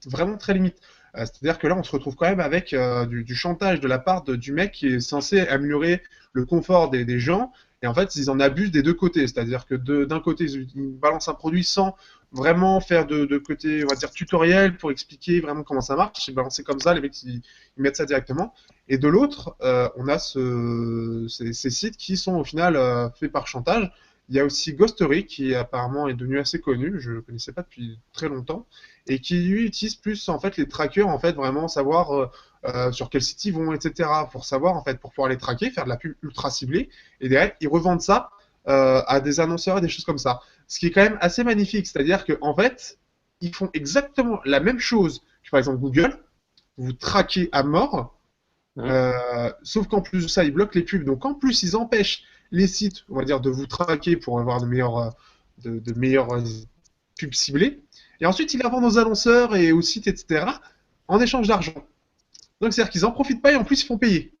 vraiment très limite. C'est-à-dire que là, on se retrouve quand même avec du chantage de la part du mec qui est censé améliorer le confort des gens. Et en fait, ils en abusent des deux côtés. C'est-à-dire que d'un côté, ils balancent un produit sans vraiment faire de côté, on va dire, tutoriel pour expliquer vraiment comment ça marche. Ils balancent comme ça, les mecs, ils mettent ça directement. Et de l'autre, on a ces sites qui sont au final faits par chantage. Il y a aussi Ghostery qui apparemment est devenu assez connu, je ne connaissais pas depuis très longtemps, et qui lui utilise plus en fait les trackers, en fait vraiment savoir sur quel site ils vont, etc. Pour savoir en fait, pour pouvoir les traquer, faire de la pub ultra ciblée, et derrière ils revendent ça à des annonceurs et des choses comme ça. Ce qui est quand même assez magnifique, c'est-à-dire qu'en fait, ils font exactement la même chose que par exemple Google, vous traquez à mort, Mhm. sauf qu'en plus de ça, ils bloquent les pubs. Donc en plus, ils empêchent les sites, on va dire, de vous traquer pour avoir de meilleures pubs ciblées. Et ensuite, ils la vendent aux annonceurs et aux sites, etc., en échange d'argent. Donc c'est-à-dire qu'ils en profitent pas et en plus, ils font payer.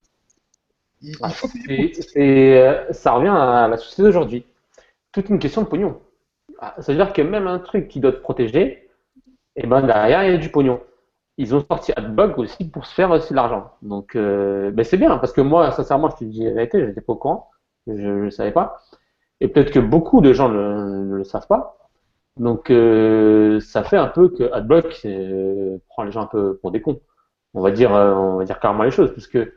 Il Ah, faut payer pour ça revient à la société d'aujourd'hui. Toute une question de pognon. Ah, c'est-à-dire que même un truc qui doit te protéger, et ben derrière, il y a du pognon. Ils ont sorti AdBlock aussi pour se faire aussi de l'argent. Donc, ben c'est bien, parce que moi, sincèrement, je te dis la vérité, je n'étais pas au courant, je ne savais pas. Et peut-être que beaucoup de gens ne le savent pas. Donc, ça fait un peu que AdBlock prend les gens un peu pour des cons. On va dire clairement les choses, parce que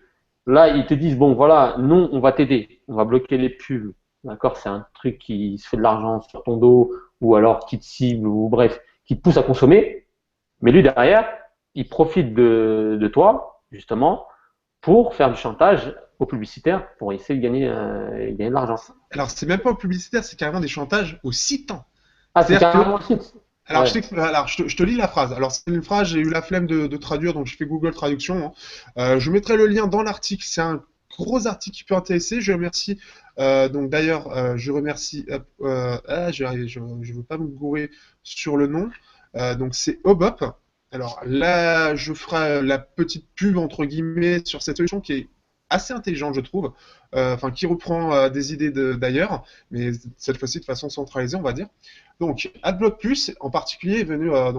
là, ils te disent, bon, voilà, non, on va t'aider, on va bloquer les pubs, d'accord? C'est un truc qui se fait de l'argent sur ton dos, ou alors qui te cible, ou bref, qui te pousse à consommer. Mais lui, derrière, il profite de toi, justement, pour faire du chantage aux publicitaires, pour essayer de gagner de l'argent. Alors, c'est même pas publicitaire, c'est carrément des chantages aux citants. Ah, c'est C'est-à-dire que carrément le site. alors, Ouais. je te lis la phrase. Alors, c'est une phrase, j'ai eu la flemme de traduire, donc je fais Google Traduction, hein. Je mettrai le lien dans l'article. C'est un gros article qui peut intéresser. Je remercie, donc d'ailleurs, je remercie, je veux pas me gourer sur le nom. Donc, c'est Obop. Alors là, je ferai la petite pub, entre guillemets, sur cette solution qui est assez intelligente, je trouve. Enfin, qui reprend des idées d'ailleurs, mais cette fois-ci de façon centralisée, on va dire. Donc, AdBlock Plus, en particulier, est venu en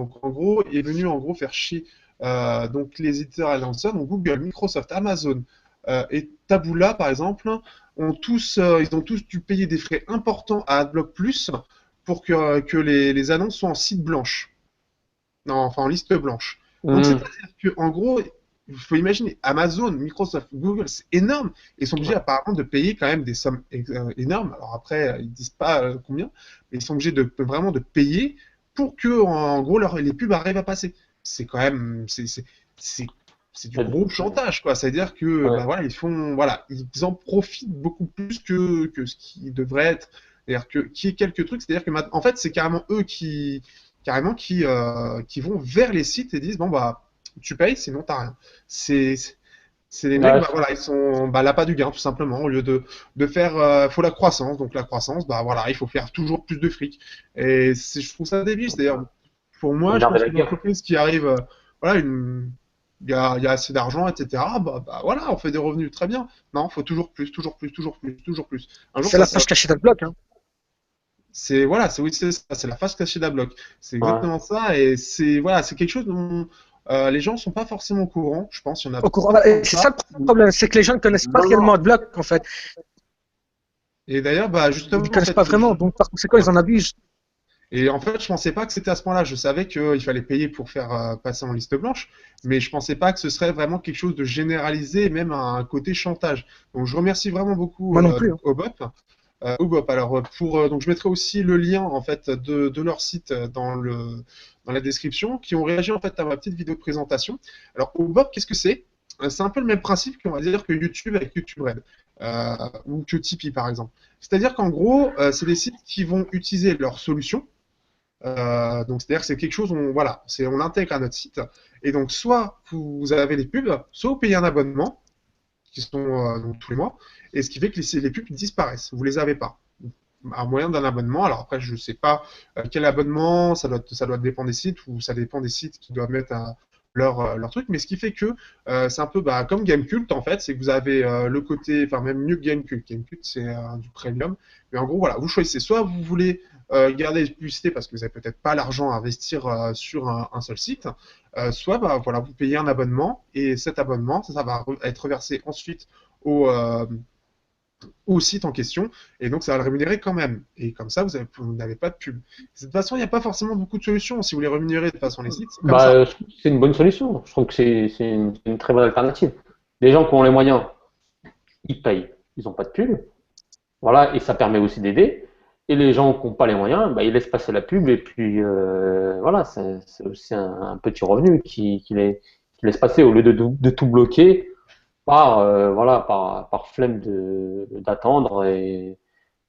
gros faire chier donc les éditeurs et annonceurs, donc Google, Microsoft, Amazon et Taboola, par exemple, ils ont tous dû payer des frais importants à AdBlock Plus pour que les annonces soient en site blanche, non, enfin en liste blanche. Donc, Hmm. c'est-à-dire que, en gros, il faut imaginer Amazon, Microsoft, Google, c'est énorme. Ils sont obligés Ouais. apparemment de payer quand même des sommes énormes. Alors après, ils disent pas combien, mais ils sont obligés vraiment de payer pour que, en gros, les pubs arrivent à passer. C'est quand même, c'est, c'est du gros chantage, quoi. C'est-à-dire que, Ouais. bah voilà, ils en profitent beaucoup plus que ce qui devrait être. C'est-à-dire que, qu'il y ait quelques trucs, c'est-à-dire que, en fait, c'est carrément eux qui vont vers les sites et disent bon bah tu payes sinon t'as rien. C'est c'est les mecs, Ouais, bah voilà, ils sont bah là pas du gain tout simplement. Au lieu de faire faut la croissance, donc la croissance, bah voilà, il faut faire toujours plus de fric. Et je trouve ça débile. C'est-à-dire pour c'est moi, le je nerf de pense la qu'une guerre. entreprise qui arrive voilà il y a assez d'argent, etc. Bah voilà, on fait des revenus très bien. Non, faut toujours plus, toujours plus, toujours plus, toujours plus. Un jour C'est ça, la ça face cachée d'Adblock, hein. c'est voilà, c'est oui, c'est ça, c'est la face cachée d'Adblock. C'est Ouais. exactement ça, et c'est voilà, c'est quelque chose dont les gens sont pas forcément au courant. Je pense qu'il y en a Au courant. tant Voilà, que c'est ça. ça le problème, c'est que les gens ne connaissent pas Non, non. réellement Adblock, en fait. Et d'ailleurs, bah Ils ne justement, en connaissent pas fait, vraiment, donc par conséquent, ouais. ils en abusent. Et en fait, je pensais pas que c'était à ce point-là. Je savais qu'il fallait payer pour faire passer en liste blanche, mais je pensais pas que ce serait vraiment quelque chose de généralisé, et même un côté chantage. Donc, je remercie vraiment beaucoup Moi non plus, donc hein. Obop. Obop. Alors, donc je mettrai aussi le lien en fait de leur site dans la description, qui ont réagi en fait à ma petite vidéo de présentation. Alors, Obop, qu'est-ce que c'est? C'est un peu le même principe qu'on va dire que YouTube avec YouTube Red ou que Tipeee par exemple. C'est-à-dire qu'en gros, c'est des sites qui vont utiliser leur solution donc c'est-à-dire que c'est quelque chose, on l'intègre à notre site. Et donc soit vous avez les pubs, soit vous payez un abonnement qui sont donc tous les mois, et ce qui fait que les pubs disparaissent. Vous les avez pas à moyen d'un abonnement. Alors après, je ne sais pas quel abonnement, ça doit dépendre des sites, ou ça dépend des sites qui doivent mettre leur truc, mais ce qui fait que c'est un peu bah, comme Gamecult en fait, c'est que vous avez le côté, enfin même mieux que Gamecult. Gamecult c'est du premium, mais en gros voilà, vous choisissez soit vous voulez garder les publicités parce que vous n'avez peut-être pas l'argent à investir sur un seul site, soit bah, voilà, vous payez un abonnement et cet abonnement, ça va être reversé ensuite au, euh, au site en question, et donc ça va le rémunérer quand même. Et comme ça, vous n'avez pas de pub. De toute façon, il n'y a pas forcément beaucoup de solutions. Si vous voulez rémunérer de façon les sites, c'est comme Bah, ça. je trouve que c'est une bonne solution. Je trouve que c'est une très bonne alternative. Les gens qui ont les moyens, ils payent. Ils n'ont pas de pub. Voilà, et ça permet aussi d'aider. Et les gens qui n'ont pas les moyens, bah, ils laissent passer la pub et puis voilà, c'est aussi un petit revenu qui laisse passer au lieu de tout bloquer par flemme d'attendre et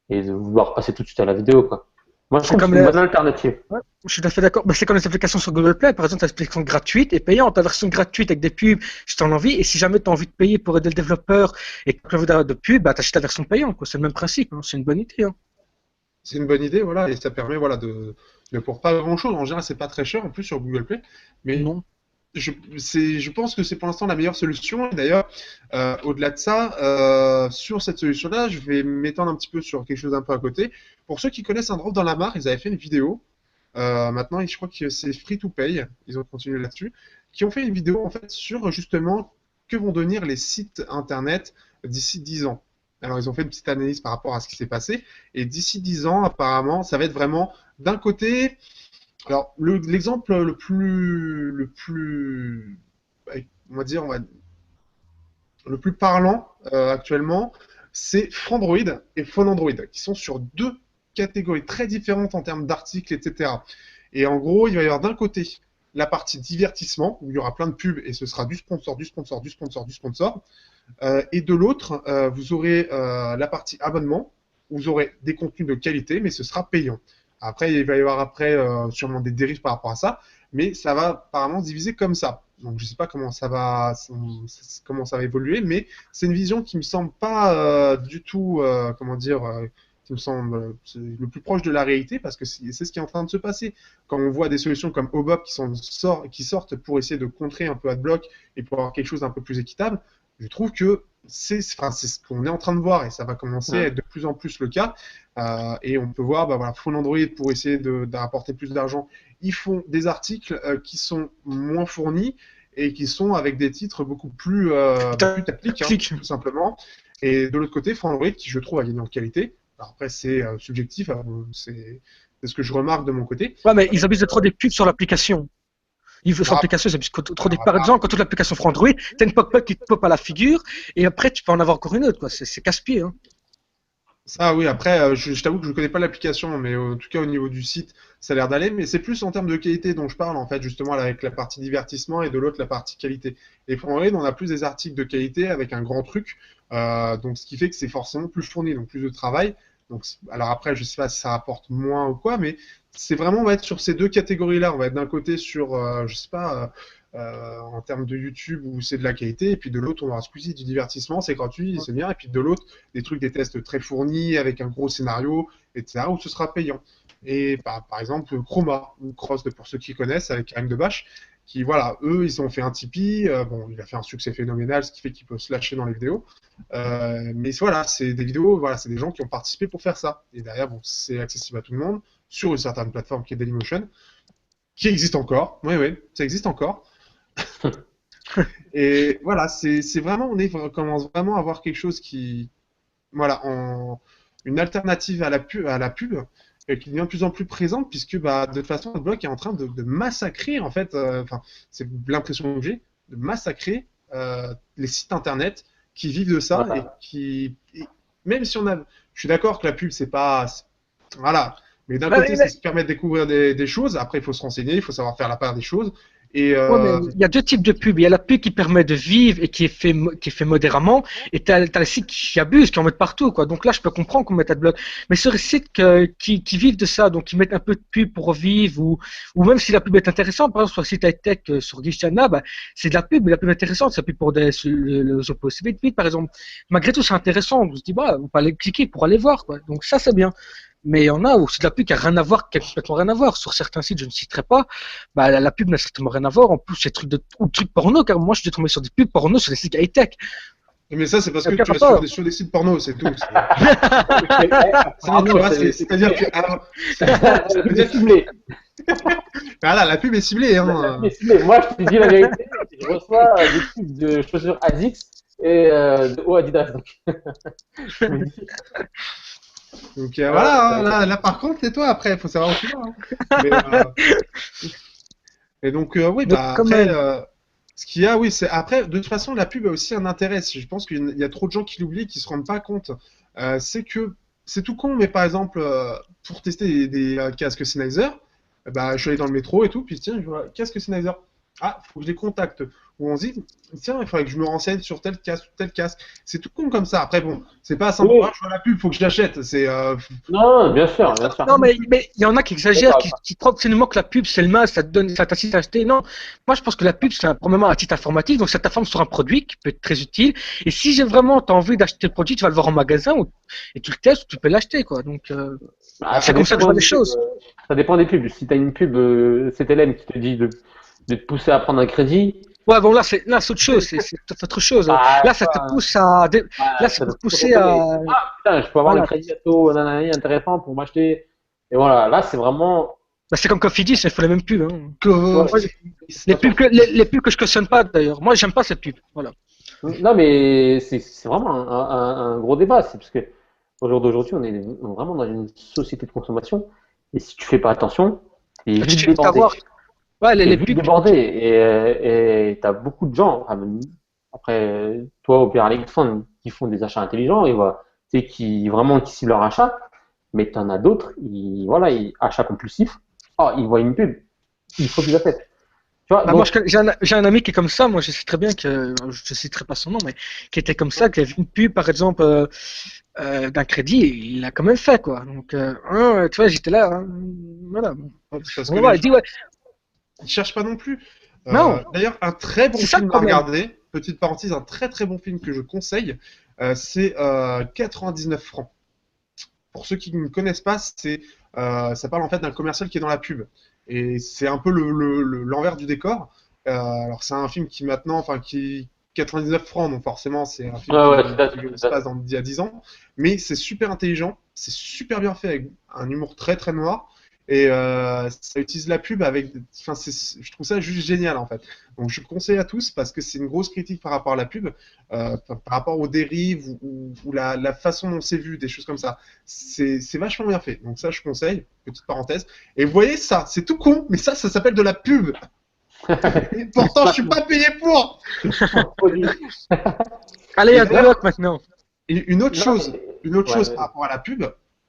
de vouloir passer tout de suite à la vidéo, quoi. Moi, je C'est trouve que comme c'est une les... bonne alternative. Ouais, je suis tout à fait d'accord. Bah, c'est comme les applications sur Google Play, par exemple, tu as l'application gratuite et payante. Ta version gratuite avec des pubs, si tu en as envie, et si jamais tu as envie de payer pour aider le développeur et que tu as envie d'avoir de pub, bah, tu achètes la version payante, quoi. C'est le même principe, hein. C'est une bonne idée, hein. C'est une bonne idée, voilà, et ça permet voilà, de pour pas grand-chose. En général, c'est pas très cher en plus sur Google Play, mais Non. je pense que c'est pour l'instant la meilleure solution. Et d'ailleurs, au-delà de ça, sur cette solution-là, je vais m'étendre un petit peu sur quelque chose un peu à côté. Pour ceux qui connaissent un drop dans la mare, ils avaient fait une vidéo. Maintenant, je crois que c'est free to pay. Ils ont continué là-dessus. Qui ont fait une vidéo en fait sur justement que vont devenir les sites internet d'ici 10 ans. Alors, ils ont fait une petite analyse par rapport à ce qui s'est passé. Et d'ici 10 ans, apparemment, ça va être vraiment d'un côté. Alors, l'exemple on va dire, le plus parlant actuellement, c'est Frandroid et Phonandroid, qui sont sur deux catégories très différentes en termes d'articles, etc. Et en gros, il va y avoir d'un côté la partie divertissement, où il y aura plein de pubs et ce sera du sponsor, du sponsor, du sponsor, du sponsor. Et de l'autre, vous aurez la partie abonnement, où vous aurez des contenus de qualité, mais ce sera payant. Après, il va y avoir sûrement des dérives par rapport à ça, mais ça va apparemment se diviser comme ça. Donc je ne sais pas comment ça va évoluer, mais c'est une vision qui me semble pas du tout, qui me semble le plus proche de la réalité, parce que c'est ce qui est en train de se passer. Quand on voit des solutions comme Obop qui sortent pour essayer de contrer un peu AdBlock et pour avoir quelque chose d'un peu plus équitable, je trouve que c'est ce qu'on est en train de voir et ça va commencer à être de plus en plus le cas. Et on peut voir, Phone Android, pour essayer d'apporter plus d'argent, ils font des articles qui sont moins fournis et qui sont avec des titres beaucoup plus techniques, tout simplement. Et de l'autre côté, Phone Android, qui je trouve a gagné en qualité. Alors après, c'est subjectif, c'est ce que je remarque de mon côté. Ouais, mais ils abusent de trop des pubs sur l'application. Sur l'application, ils abusent trop des. Par exemple, quand toute l'application sur Android, t'as une pop-up qui te pop à la figure, et après, tu peux en avoir encore une autre, quoi. C'est casse-pied, hein. Ça, oui, après, je t'avoue que je ne connais pas l'application, mais en tout cas, au niveau du site, ça a l'air d'aller. Mais c'est plus en termes de qualité dont je parle, en fait, justement, là, avec la partie divertissement et de l'autre, la partie qualité. Et pour Android, on a plus des articles de qualité avec un grand truc. Donc, ce qui fait que c'est forcément plus fourni, donc plus de travail. Donc, alors après, je sais pas si ça rapporte moins ou quoi, mais c'est vraiment, on va être sur ces deux catégories-là. On va être d'un côté sur, je sais pas, en termes de YouTube où c'est de la qualité, et puis de l'autre, on aura Squeezie du divertissement, c'est gratuit, c'est bien, et puis de l'autre, des trucs, des tests très fournis, avec un gros scénario, etc., où ce sera payant. Et par exemple, Chroma, ou Cross, pour ceux qui connaissent, avec Karim Debache, qui, voilà, eux, ils ont fait un Tipeee, bon, il a fait un succès phénoménal, ce qui fait qu'il peut se lâcher dans les vidéos, mais voilà, c'est des vidéos, voilà, c'est des gens qui ont participé pour faire ça. Et derrière, bon, c'est accessible à tout le monde, sur une certaine plateforme qui est Dailymotion, qui existe encore, oui, ça existe encore. Et voilà, c'est vraiment, on commence vraiment à avoir quelque chose qui, voilà, une alternative à la pub qui devient de plus en plus présente, puisque de toute façon, AdBlock est en train de massacrer, en fait, c'est l'impression que j'ai, de massacrer les sites internet qui vivent de ça même si je suis d'accord que la pub, c'est pas, voilà, mais d'un côté, ça se permet de découvrir des choses, après, il faut se renseigner, il faut savoir faire la part des choses. Et mais il y a deux types de pubs. Il y a la pub qui permet de vivre et qui est fait modérément, et t'as les sites qui abusent, qui en mettent partout, quoi. Donc là, je peux comprendre qu'on mette AdBlock. Mais sur les sites qui vivent de ça, donc qui mettent un peu de pub pour vivre, ou même si la pub est intéressante, par exemple sur le site high-tech, sur Gishana, c'est de la pub, mais la pub intéressante, c'est la pub pour les opos vite, par exemple. Malgré tout, c'est intéressant. On se dit, vous pouvez aller cliquer pour aller voir, quoi. Donc ça, c'est bien. Mais il y en a où c'est de la pub qui a rien à voir, qui a complètement rien à voir. Sur certains sites, je ne citerai pas, la pub n'a strictement rien à voir. En plus, c'est trucs porno, car moi, je suis tombé sur des pubs porno sur des sites high-tech. Mais ça, c'est parce que tu vas sur des sites porno, c'est tout. C'est-à-dire que. C'est ciblé. Voilà, la pub est ciblée. Hein. La pub est ciblée. Moi, je te dis la vérité, je reçois des pubs de chaussures Asics et de haut Adidas. Donc voilà, là par contre, tais-toi après, il faut savoir où tu vas. Hein. Et donc, oui, après, ce qu'il y a, oui, c'est après, de toute façon, la pub a aussi un intérêt. Je pense qu'il y a trop de gens qui l'oublient, qui se rendent pas compte. C'est que c'est tout con, mais par exemple, pour tester des casques Sennheiser, je suis allé dans le métro et tout, puis tiens, je vois casque Sennheiser. Ah, faut que je les contacte. Ou on se dit, tiens, il faudrait que je me renseigne sur tel casque ou tel casque. C'est tout con comme ça. Après, bon, c'est pas simple. Je vois la pub, faut que je l'achète. Non, bien sûr. Non, mais il y en a qui exagèrent, qui croient que c'est que la pub, c'est le mal, ça t'incite à acheter. Non, moi, je pense que la pub, c'est premièrement un titre informatif, donc ça t'informe sur un produit qui peut être très utile. Et si t'as envie d'acheter le produit, tu vas le voir en magasin et tu le testes, tu peux l'acheter, quoi. Donc, c'est comme ça que je vois les choses. Ça dépend des pubs. Si t'as une pub, c'est Hélène qui te dit de te pousser à prendre un crédit. Ouais, bon, là, c'est autre chose, c'est autre chose. Là, ça te pousse à, là, ça peut te pousser à. Ah, putain, je peux avoir le crédit à taux intéressant pour m'acheter. Et voilà, là, c'est vraiment. C'est comme Cofidis, il faut les mêmes pubs. Hein. Les pubs que je cautionne pas, d'ailleurs. Moi, j'aime pas cette pub. Voilà. Non, mais c'est vraiment un gros débat. C'est parce que au jour d'aujourd'hui, on est vraiment dans une société de consommation. Et si tu fais pas attention, t'es vite débordé. Ouais, les pubs débordées et t'as beaucoup de gens, Après, toi, au pire, les fonds qui font des achats intelligents, tu sais, qui vraiment anticipent leur achat, mais tu en as d'autres, voilà, achats compulsifs. Oh, ils voient une pub, il faut qu'ils achètent. Tu vois, Bah, moi, donc, j'ai un ami qui est comme ça. Moi, je sais très bien que, je citerai pas son nom, mais qui était comme ça, qui avait vu une pub, par exemple, d'un crédit, et il l'a quand même fait, quoi. Donc, tu vois, j'étais là. Hein, voilà. Bon. Parce que On les va, il gens dit, ouais, ne cherchent pas non plus. non, D'ailleurs, un très bon c'est ça le film à problème. regarder, petite parenthèse, un très très bon film que je conseille, c'est 99 francs. Pour ceux qui ne connaissent pas, ça parle en fait d'un commercial qui est dans la pub. Et c'est un peu l'envers du décor. Alors c'est un film qui maintenant, enfin qui 99 francs, donc forcément c'est un film ouais, ouais, qui se passe il y a 10 ans. Mais c'est super intelligent, c'est super bien fait avec un humour très très noir. Et ça utilise la pub avec, enfin je trouve ça juste génial en fait. Donc je le conseille à tous parce que c'est une grosse critique par rapport à la pub, par rapport aux dérives ou la façon dont c'est vu, des choses comme ça. C'est vachement bien fait. Donc ça, je conseille. Petite parenthèse. Et vous voyez ça, c'est tout con, mais ça s'appelle de la pub. Et pourtant, je suis pas payé pour. Allez, Et à d'ailleurs, bloc maintenant. une autre non, chose, une autre ouais, chose par rapport à la pub,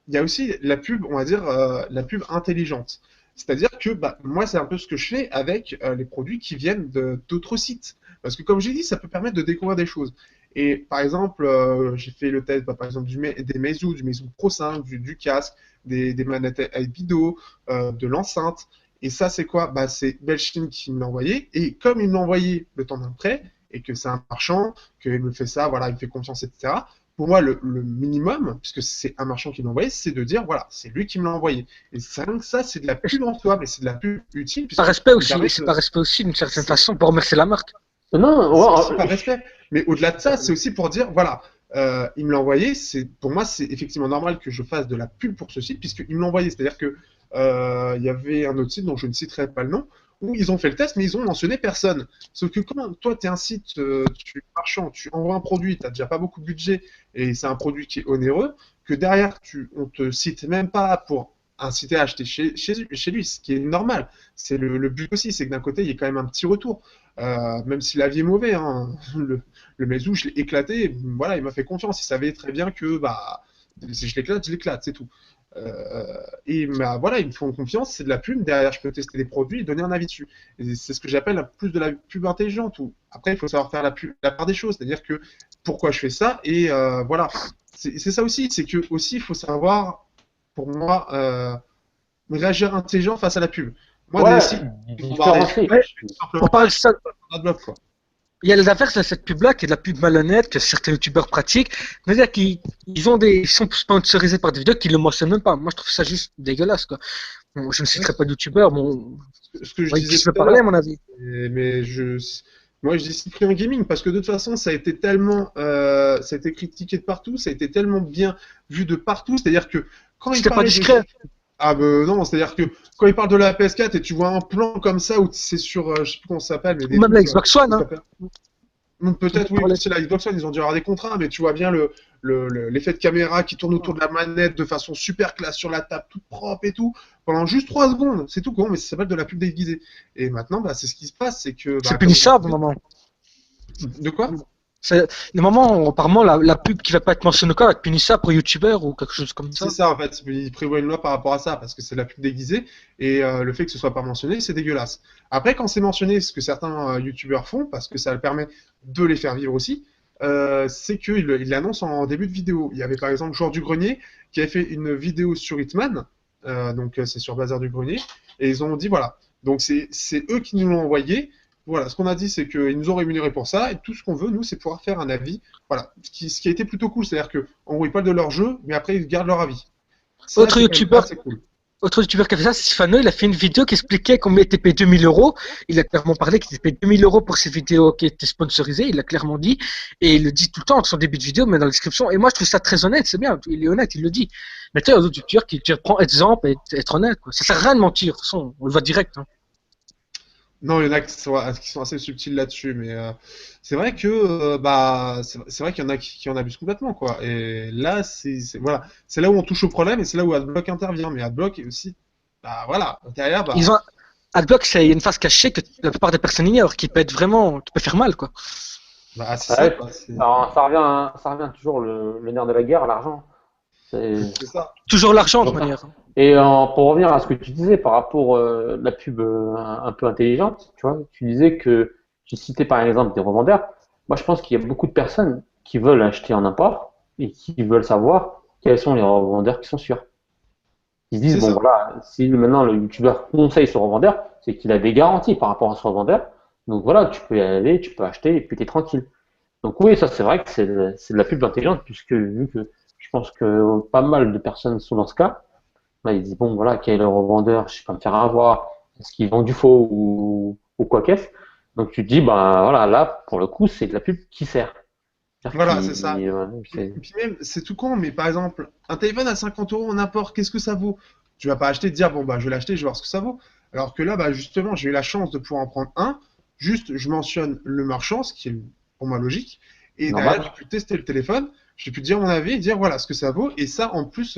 il y a aussi la pub, on va dire, la pub intelligente. C'est-à-dire que bah, moi, c'est un peu ce que je fais avec les produits qui viennent d'autres sites. Parce que comme j'ai dit, ça peut permettre de découvrir des choses. Et par exemple, j'ai fait le test, bah, par exemple, des Meizu, du Meizu Pro 5, du casque, des manettes Aikido, de l'enceinte. Et ça, c'est quoi? Bah, c'est Belchine qui me l'a envoyé. Et comme il me l'a envoyé le temps d'un prêt, et que c'est un marchand, qu'il me fait ça, voilà, il me fait confiance, etc. Pour moi, le minimum, puisque c'est un marchand qui m'a envoyé, c'est de dire, voilà, c'est lui qui me l'a envoyé. Et ça, c'est de la pub en soi, mais c'est de la pub utile, Par puisque respect il me aussi, permet c'est de... par respect aussi d'une certaine C'est façon pour remercier la marque. non, c'est aussi ouais, par respect. Mais au-delà de ça, c'est aussi pour dire, voilà, il me l'a envoyé, pour moi, c'est effectivement normal que je fasse de la pub pour ce site, puisqu'il me l'a envoyé. C'est-à-dire que il y avait un autre site dont je ne citerai pas le nom, où ils ont fait le test, mais ils ont mentionné personne. Sauf que quand toi, tu es un site, tu es marchand, tu envoies un produit, tu n'as déjà pas beaucoup de budget, et c'est un produit qui est onéreux, que derrière, on te cite même pas pour inciter à acheter chez lui, ce qui est normal. C'est le but aussi, c'est que d'un côté, il y ait quand même un petit retour. Même si l'avis est mauvais, hein, le Meizu, je l'ai éclaté, voilà, il m'a fait confiance, il savait très bien que bah, si je l'éclate, c'est tout. Et bah, voilà, ils me font confiance, c'est de la pub, derrière je peux tester des produits et donner un avis dessus. Et c'est ce que j'appelle plus de la pub intelligente. Après, il faut savoir faire la part des choses, c'est-à-dire que pourquoi je fais ça, et voilà. C'est ça aussi, c'est que aussi il faut savoir, pour moi, réagir intelligent face à la pub. Moi, des ouais, sites qui vont voir des différencier. pubs, Ouais, je fais tout on simplement parle pas, de je ça. fais pas de bloc, quoi. Il y a l'inverse de cette pub-là, qui est de la pub malhonnête, que certains youtubeurs pratiquent. C'est-à-dire ils sont sponsorisés par des vidéos qu'ils ne le mentionnent même pas. Moi, je trouve ça juste dégueulasse, quoi. Bon, je ne Ouais, citerai pas de youtubeurs, bon, ce que je ouais, ils disais puissent me tout à parler, à l'heure. mon avis. Mais moi, je dis Cyprien Gaming parce que de toute façon, ça a été critiqué de partout, ça a été tellement bien vu de partout. C'est-à-dire que quand il C'était pas parlait de, discret. ah ben non, c'est-à-dire que quand il parle de la PS4 et tu vois un plan comme ça où c'est sur, je sais plus comment ça s'appelle, mais Ou des même la trucs, Xbox One, comment ça hein. s'appelle. Tout le Peut-être monde oui, parlait. c'est la Xbox One, ils ont dû avoir des contrats, mais tu vois bien l'effet de caméra qui tourne autour de la manette de façon super classe sur la table, toute propre et tout, pendant juste 3 secondes. C'est tout con, mais ça s'appelle de la pub déguisée. Et maintenant, bah, c'est ce qui se passe, c'est que, C'est bah, comme je punissable, disais, maman. de quoi? C'est le moment où, apparemment, la pub qui va pas être mentionnée quoi va être punissable pour youtubeur ou quelque chose comme C'est ça. ça, en fait, il prévoit une loi par rapport à ça, parce que c'est de la pub déguisée, et le fait que ce soit pas mentionné, c'est dégueulasse. Après, quand c'est mentionné, ce que certains youtubeurs font, parce que ça leur permet de les faire vivre aussi, c'est qu'ils l'annoncent en début de vidéo. Il y avait par exemple Joueur du Grenier qui avait fait une vidéo sur Hitman, donc c'est sur Bazar du Grenier, et ils ont dit voilà. Donc c'est eux qui nous l'ont envoyé. Voilà, ce qu'on a dit, c'est qu'ils nous ont rémunéré pour ça, et tout ce qu'on veut, nous, c'est pouvoir faire un avis. Voilà, ce qui a été plutôt cool, c'est-à-dire qu'en gros, ils parlent de leur jeu, mais après, ils gardent leur avis. Ça, Autre c'est quand même youtubeur, assez cool. autre youtubeur qui a fait ça, c'est Sifano. Il a fait une vidéo qui expliquait combien il était payé 2000 euros. Il a clairement parlé qu'il était payé 2000 € pour ses vidéos qui étaient sponsorisées. Il l'a clairement dit. Et il le dit tout le temps dans son début de vidéo, mais dans la description. Et moi, je trouve ça très honnête. C'est bien. Il est honnête, il le dit. Mais tu sais, il y a d'autres youtubeurs qui prennent exemple et être honnête, quoi. Ça sert à rien de mentir. De toute façon, on le voit direct, hein. Non, il y en a qui sont assez subtils là-dessus, mais c'est vrai que bah c'est vrai qu'il y en a qui en abusent complètement, quoi. Et là, voilà, c'est là où on touche au problème et c'est là où Adblock intervient. Mais Adblock est aussi, bah voilà, derrière, Ils bah ont, Adblock, c'est une face cachée que la plupart des personnes ignorent, qui peut être vraiment, qui peut faire mal, quoi. Bah, c'est ça, Ouais, quoi. C'est alors, ça revient toujours le nerf de la guerre, l'argent. C'est c'est ça. Toujours l'argent de toujours toute ça. manière. Et pour revenir à ce que tu disais par rapport à la pub un peu intelligente, tu vois, tu disais que tu citais par exemple des revendeurs. Moi, je pense qu'il y a beaucoup de personnes qui veulent acheter en import et qui veulent savoir quels sont les revendeurs qui sont sûrs. Ils se disent, C'est bon ça. voilà, si maintenant le youtubeur conseille ce revendeur, c'est qu'il a des garanties par rapport à ce revendeur. Donc voilà, tu peux y aller, tu peux acheter et puis tu es tranquille. Donc oui, ça c'est vrai que c'est de la pub intelligente puisque vu que je pense que pas mal de personnes sont dans ce cas, bah, ils disent bon voilà, quel est le revendeur, je sais pas me faire avoir, est-ce qu'ils vendent du faux ou quoi qu'est-ce. Donc tu te dis bah voilà, là pour le coup c'est de la pub qui sert. C'est-à-dire Voilà, c'est ça. ouais, Et puis même, c'est tout con, mais par exemple, un téléphone à 50 euros en import, qu'est-ce que ça vaut? Tu vas pas acheter, te dire, bon, bah, je vais l'acheter, je vais voir ce que ça vaut. Alors que là, bah, justement, j'ai eu la chance de pouvoir en prendre un. Juste, je mentionne le marchand, ce qui est pour moi logique. Et derrière, j'ai normal. pu tester le téléphone, j'ai pu dire mon avis, dire voilà ce que ça vaut. Et ça, en plus,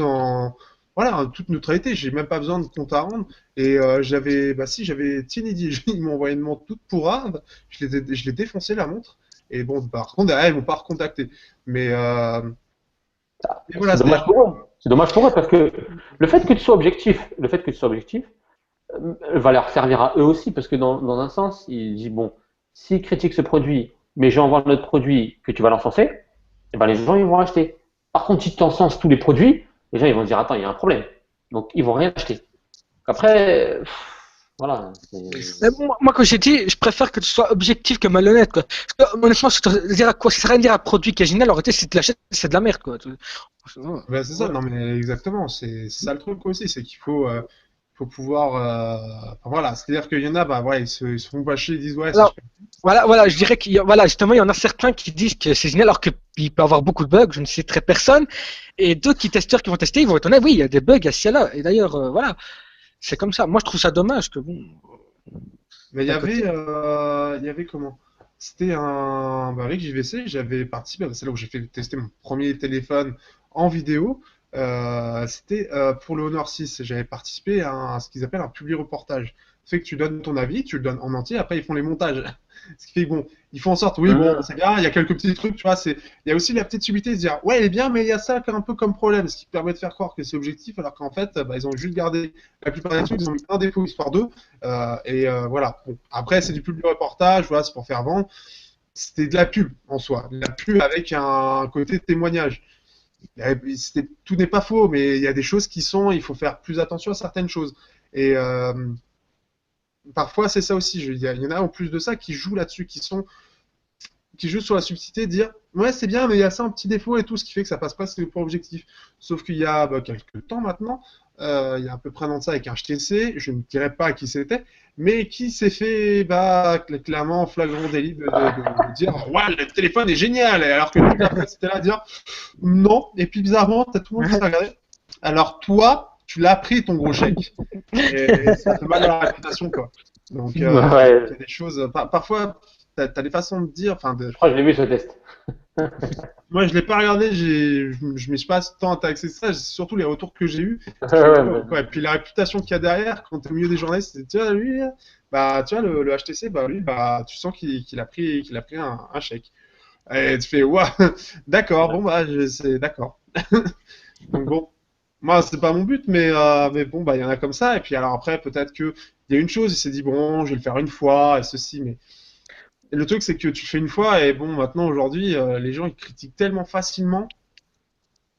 voilà, en toute neutralité, j'ai même pas besoin de compte à rendre. Et bah si, j'avais Tinidi, ils m'ont envoyé une montre toute pourrave. Je l'ai défoncé la montre. Et bon, par contre, derrière, ils m'ont pas recontacté. Mais, euh, mais voilà, C'est dommage c'est-à-dire, pour eux. C'est dommage pour eux parce que le fait que tu sois objectif, le fait que tu sois objectif, va leur servir à eux aussi, parce que dans un sens, il dit, bon, s'ils critiquent ce produit, mais j'envoie notre produit que tu vas l'encenser, eh ben, les gens, ils vont acheter. Par contre, si tu encenses tous les produits, les gens, ils vont se dire, attends, il y a un problème. Donc, ils vont rien acheter. Après, voilà. Mais moi, comme j'ai dit, je préfère que tu sois objectif que malhonnête, quoi. Parce que, honnêtement, ça te dire à quoi, ça sert à rien de dire un produit qui est génial, en réalité, si tu l'achètes, c'est de la merde, quoi. bah, c'est ça, Ouais. non mais exactement, c'est ça le truc aussi, c'est qu'il faut pouvoir, enfin, voilà, c'est-à-dire qu'il y en a, bah ouais, ils se font pas chier, ils disent ouais, c'est Alors, super. voilà, je dirais voilà, justement, il y en a certains qui disent que c'est génial, alors qu'il peut y avoir beaucoup de bugs, je ne citerai personne, et d'autres testeurs qui vont tester, ils vont être honnêtes, oui, il y a des bugs à ce là, et d'ailleurs, voilà, c'est comme ça. Moi, je trouve ça dommage que, bon, Mais d'un côté. il y avait comment? C'était bah, avec JVC, j'avais participé, c'est là où j'ai fait tester mon premier téléphone en vidéo. C'était pour le Honor 6. J'avais participé à ce qu'ils appellent un publi reportage. C'est que tu donnes ton avis, tu le donnes en entier, après ils font les montages. Ce qui fait que bon, ils font en sorte, oui, bon, Hum, c'est bien, il y a quelques petits trucs, tu vois, il y a aussi la petite subtilité de se dire, ouais, elle est bien, mais il y a ça un peu comme problème, ce qui permet de faire croire que c'est objectif, alors qu'en fait, bah, ils ont juste gardé la plupart des trucs, ils ont mis un défaut histoire d'eux, voilà. Bon. Après, c'est du public reportage, voilà, c'est pour faire vendre. C'était de la pub en soi, de la pub avec un côté témoignage. Tout n'est pas faux, mais il y a des choses qui sont, il faut faire plus attention à certaines choses. Et parfois, c'est ça aussi. Il y en a en plus de ça qui jouent là-dessus, qui jouent sur la subtilité, de dire ouais, c'est bien, mais il y a ça un petit défaut et tout, ce qui fait que ça passe pas pour objectif. Sauf qu'il y a quelques temps maintenant, il y a à peu près un an de ça avec un HTC, je ne dirais pas qui c'était, mais qui s'est fait clairement flagrant délit de dire ouais, le téléphone est génial, alors que toute la presse était là à dire non, et puis bizarrement, t'as tout le monde qui s'est regardé. Alors toi, tu l'as pris ton gros chèque, et ça fait mal à la réputation, quoi. Donc, il y a ouais, des choses. Parfois, t'as des façons de dire. Enfin, je crois que je l'ai vu ce test. moi, je l'ai pas regardé. Je m'y suis pas tant intéressé que ça. C'est surtout les retours que j'ai eus. Je fais, Ouais, wow, quoi. Et puis la réputation qu'il y a derrière, quand t'es au milieu des journalistes, c'est tu vois lui, bah tu vois le HTC, bah lui, bah tu sens qu'il a pris un chèque. Et tu fais waouh, d'accord. Bon bah c'est d'accord. Donc bon. Moi, c'est pas mon but, mais bon, bah, il y en a comme ça. Et puis, alors après, peut-être que il y a une chose, il s'est dit, bon, je vais le faire une fois, et ceci, mais et le truc, c'est que tu le fais une fois, et bon, maintenant, aujourd'hui, les gens, ils critiquent tellement facilement.